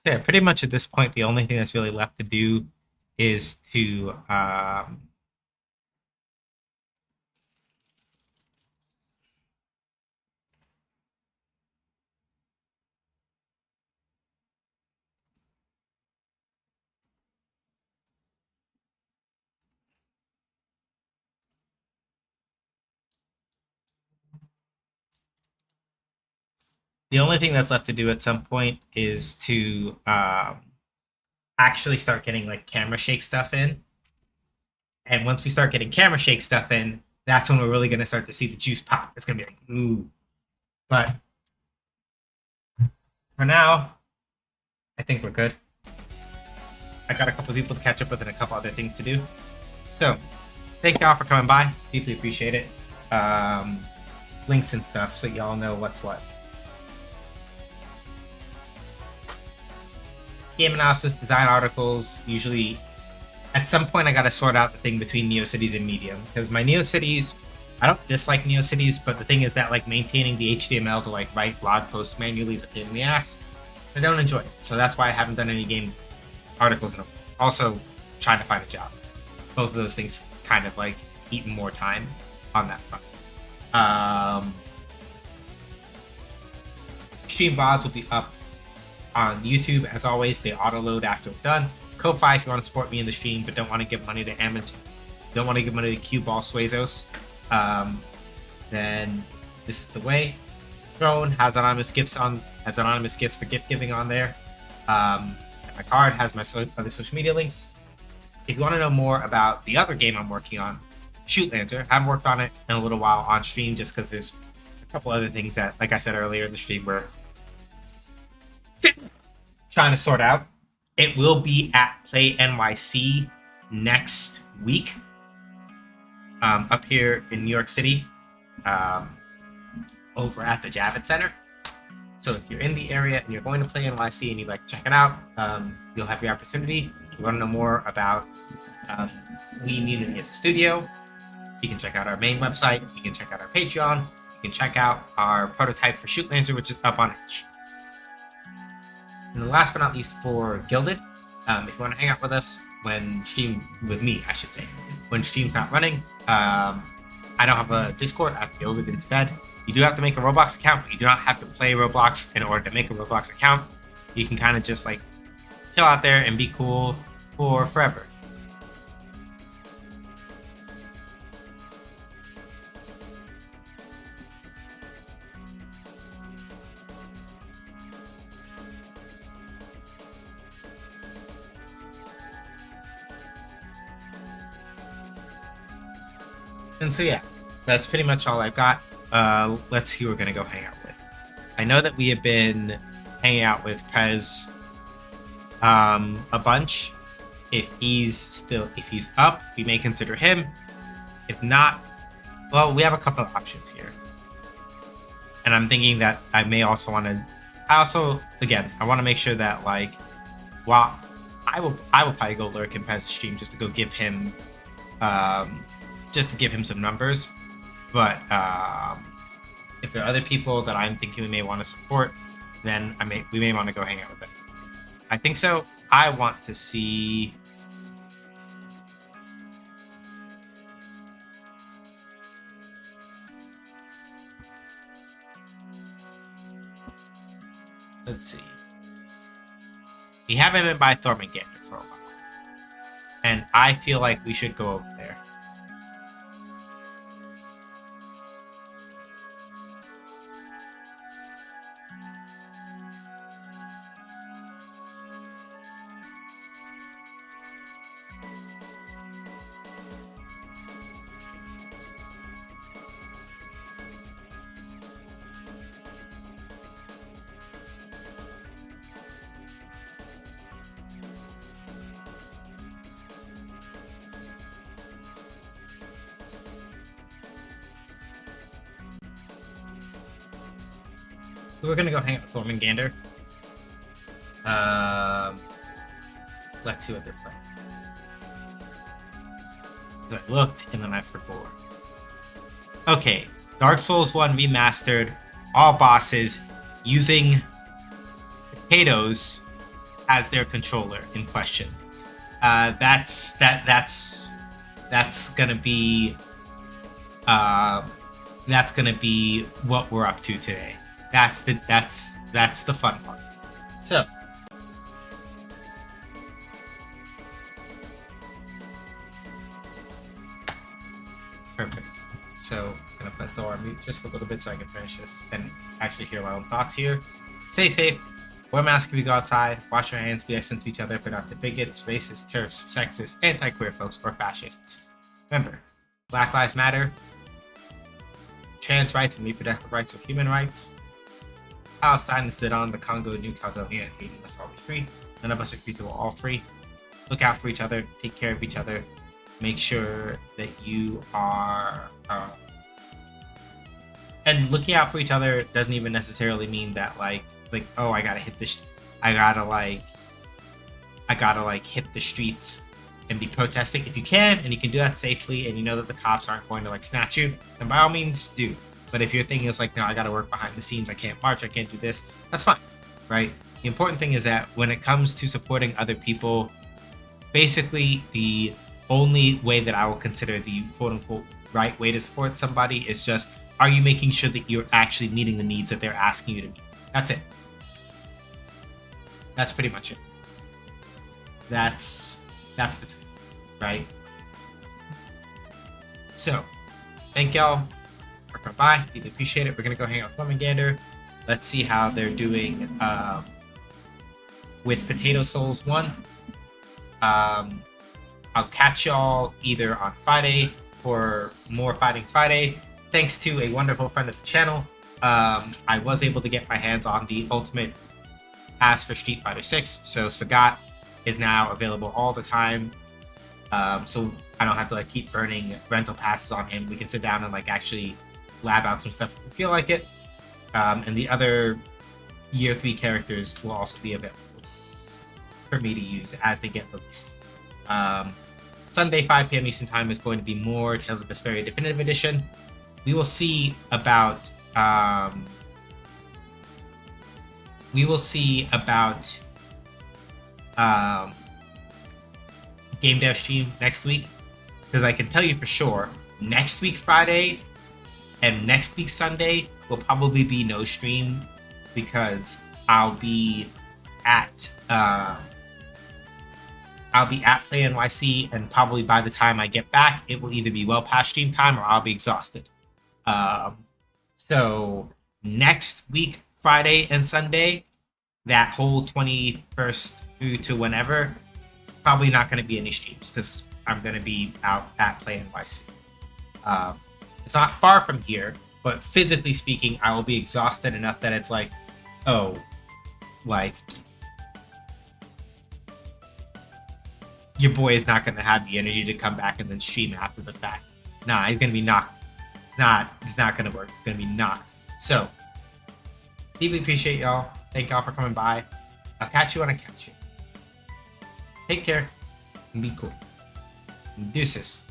Yeah, pretty much at this point, the only thing that's really left to do is to the only thing that's left to do at some point is to actually start getting like camera shake stuff in. And once we start getting camera shake stuff in, that's when we're really going to start to see the juice pop. It's going to be like, ooh. But for now, I think we're good. I got a couple of people to catch up with and a couple other things to do. So, thank y'all for coming by. Deeply appreciate it. Links and stuff so y'all know what's what. Game analysis, design articles, usually at some point I gotta sort out the thing between NeoCities and Medium, because my NeoCities, I don't dislike NeoCities, but the thing is that like maintaining the HTML to like write blog posts manually is a pain in the ass. I don't enjoy it, so that's why I haven't done any game articles, and also trying to find a job. Both of those things kind of like eating more time on that front. Stream VODs will be up on YouTube as always. They auto load after we're done. Ko-Fi if you want to support me in the stream but don't want to give money to don't want to give money to Cue Ball Suezos, then this is the way. Throne has anonymous gifts for gift giving on there. My card has my other social media links. If you want to know more about the other game I'm working on, Shoot Lancer, I haven't worked on it in a little while on stream just because there's a couple other things that, like I said earlier in the stream, we're trying to sort out. It will be at Play NYC next week, up here in New York City, over at the Javits Center. So if you're in the area and you're going to Play NYC and you'd like to check it out, you'll have your opportunity. If you want to know more about Munity as a studio, you can check out our main website, you can check out our Patreon, you can check out our prototype for Shoot Lancer, which is up on Edge. And last but not least, for Gilded, if you want to hang out with us when with me, I should say, when stream's not running, I don't have a Discord, I have Gilded instead. You do have to make a Roblox account, but you do not have to play Roblox in order to make a Roblox account. You can kind of just like chill out there and be cool for forever. And so yeah, that's pretty much all I've got. Let's see who we're gonna go hang out with. I know that we have been hanging out with Pez a bunch. If he's up, we may consider him. If not, well, we have a couple of options here. And I'm thinking that I may also want to. I want to make sure that like, while I will probably go lurk in Pez's stream just to go give him, some numbers. But if there are other people that I'm thinking we may want to support, then we may want to go hang out with them. I think so. I want to see. Let's see. We haven't been by Thormangander for a while, and I feel like we should go over there. So we're gonna go hang out with Thormangander. Let's see what they're playing. I looked and then I forgot. Okay, Dark Souls 1 remastered, all bosses using potatoes as their controller in question. That's gonna be what we're up to today. That's the fun part. So perfect. So I'm gonna put Thor on mute just for a little bit so I can finish this and actually hear my own thoughts here. Stay safe. Wear a mask if you go outside. Wash your hands. Be excellent to each other, but not to bigots, racists, turfs, sexists, anti-queer folks, or fascists. Remember, Black Lives Matter. Trans rights and reproductive rights are human rights. Palestine and Sudan, the Congo, New Caledonia, and Haiti must all be free. None of us are free till we're all free. Look out for each other. Take care of each other. Make sure that you are... and looking out for each other doesn't even necessarily mean that, oh, I gotta hit the streets and be protesting. If you can, and you can do that safely, and you know that the cops aren't going to, snatch you, then by all means, do. But if your thing is no, I gotta work behind the scenes, I can't march, I can't do this, that's fine. right? The important thing is that when it comes to supporting other people, basically the only way that I will consider the quote unquote right way to support somebody is just, are you making sure that you're actually meeting the needs that they're asking you to meet? That's it. That's pretty much it. That's the truth, right? So, thank y'all for coming by. Really appreciate it. We're gonna go hang out with Lemon. Let's see how they're doing with Potato Souls 1. I'll catch y'all either on Friday for more Fighting Friday. Thanks to a wonderful friend of the channel, I was able to get my hands on the Ultimate Pass for Street Fighter 6. So Sagat is now available all the time. So I don't have to like keep burning rental passes on him. We can sit down and like actually lab out some stuff if we feel like it. And the other Year 3 characters will also be available for me to use as they get released. Sunday, 5 p.m. Eastern Time is going to be more Tales of Vesperia Definitive Edition. We will see about game dev stream next week, because I can tell you for sure next week Friday and next week Sunday will probably be no stream, because I'll be at Play NYC, and probably by the time I get back, it will either be well past stream time or I'll be exhausted. So next week, Friday and Sunday, that whole 21st through to whenever, probably not going to be any streams because I'm going to be out at Play NYC. It's not far from here, but physically speaking, I will be exhausted enough that it's like, oh, like, your boy is not going to have the energy to come back and then stream after the fact. Nah, he's going to be knocked. It's not going to work. It's going to be knocked. So, deeply appreciate y'all. Thank y'all for coming by. I'll catch you when I catch you. Take care and be cool. Deuces.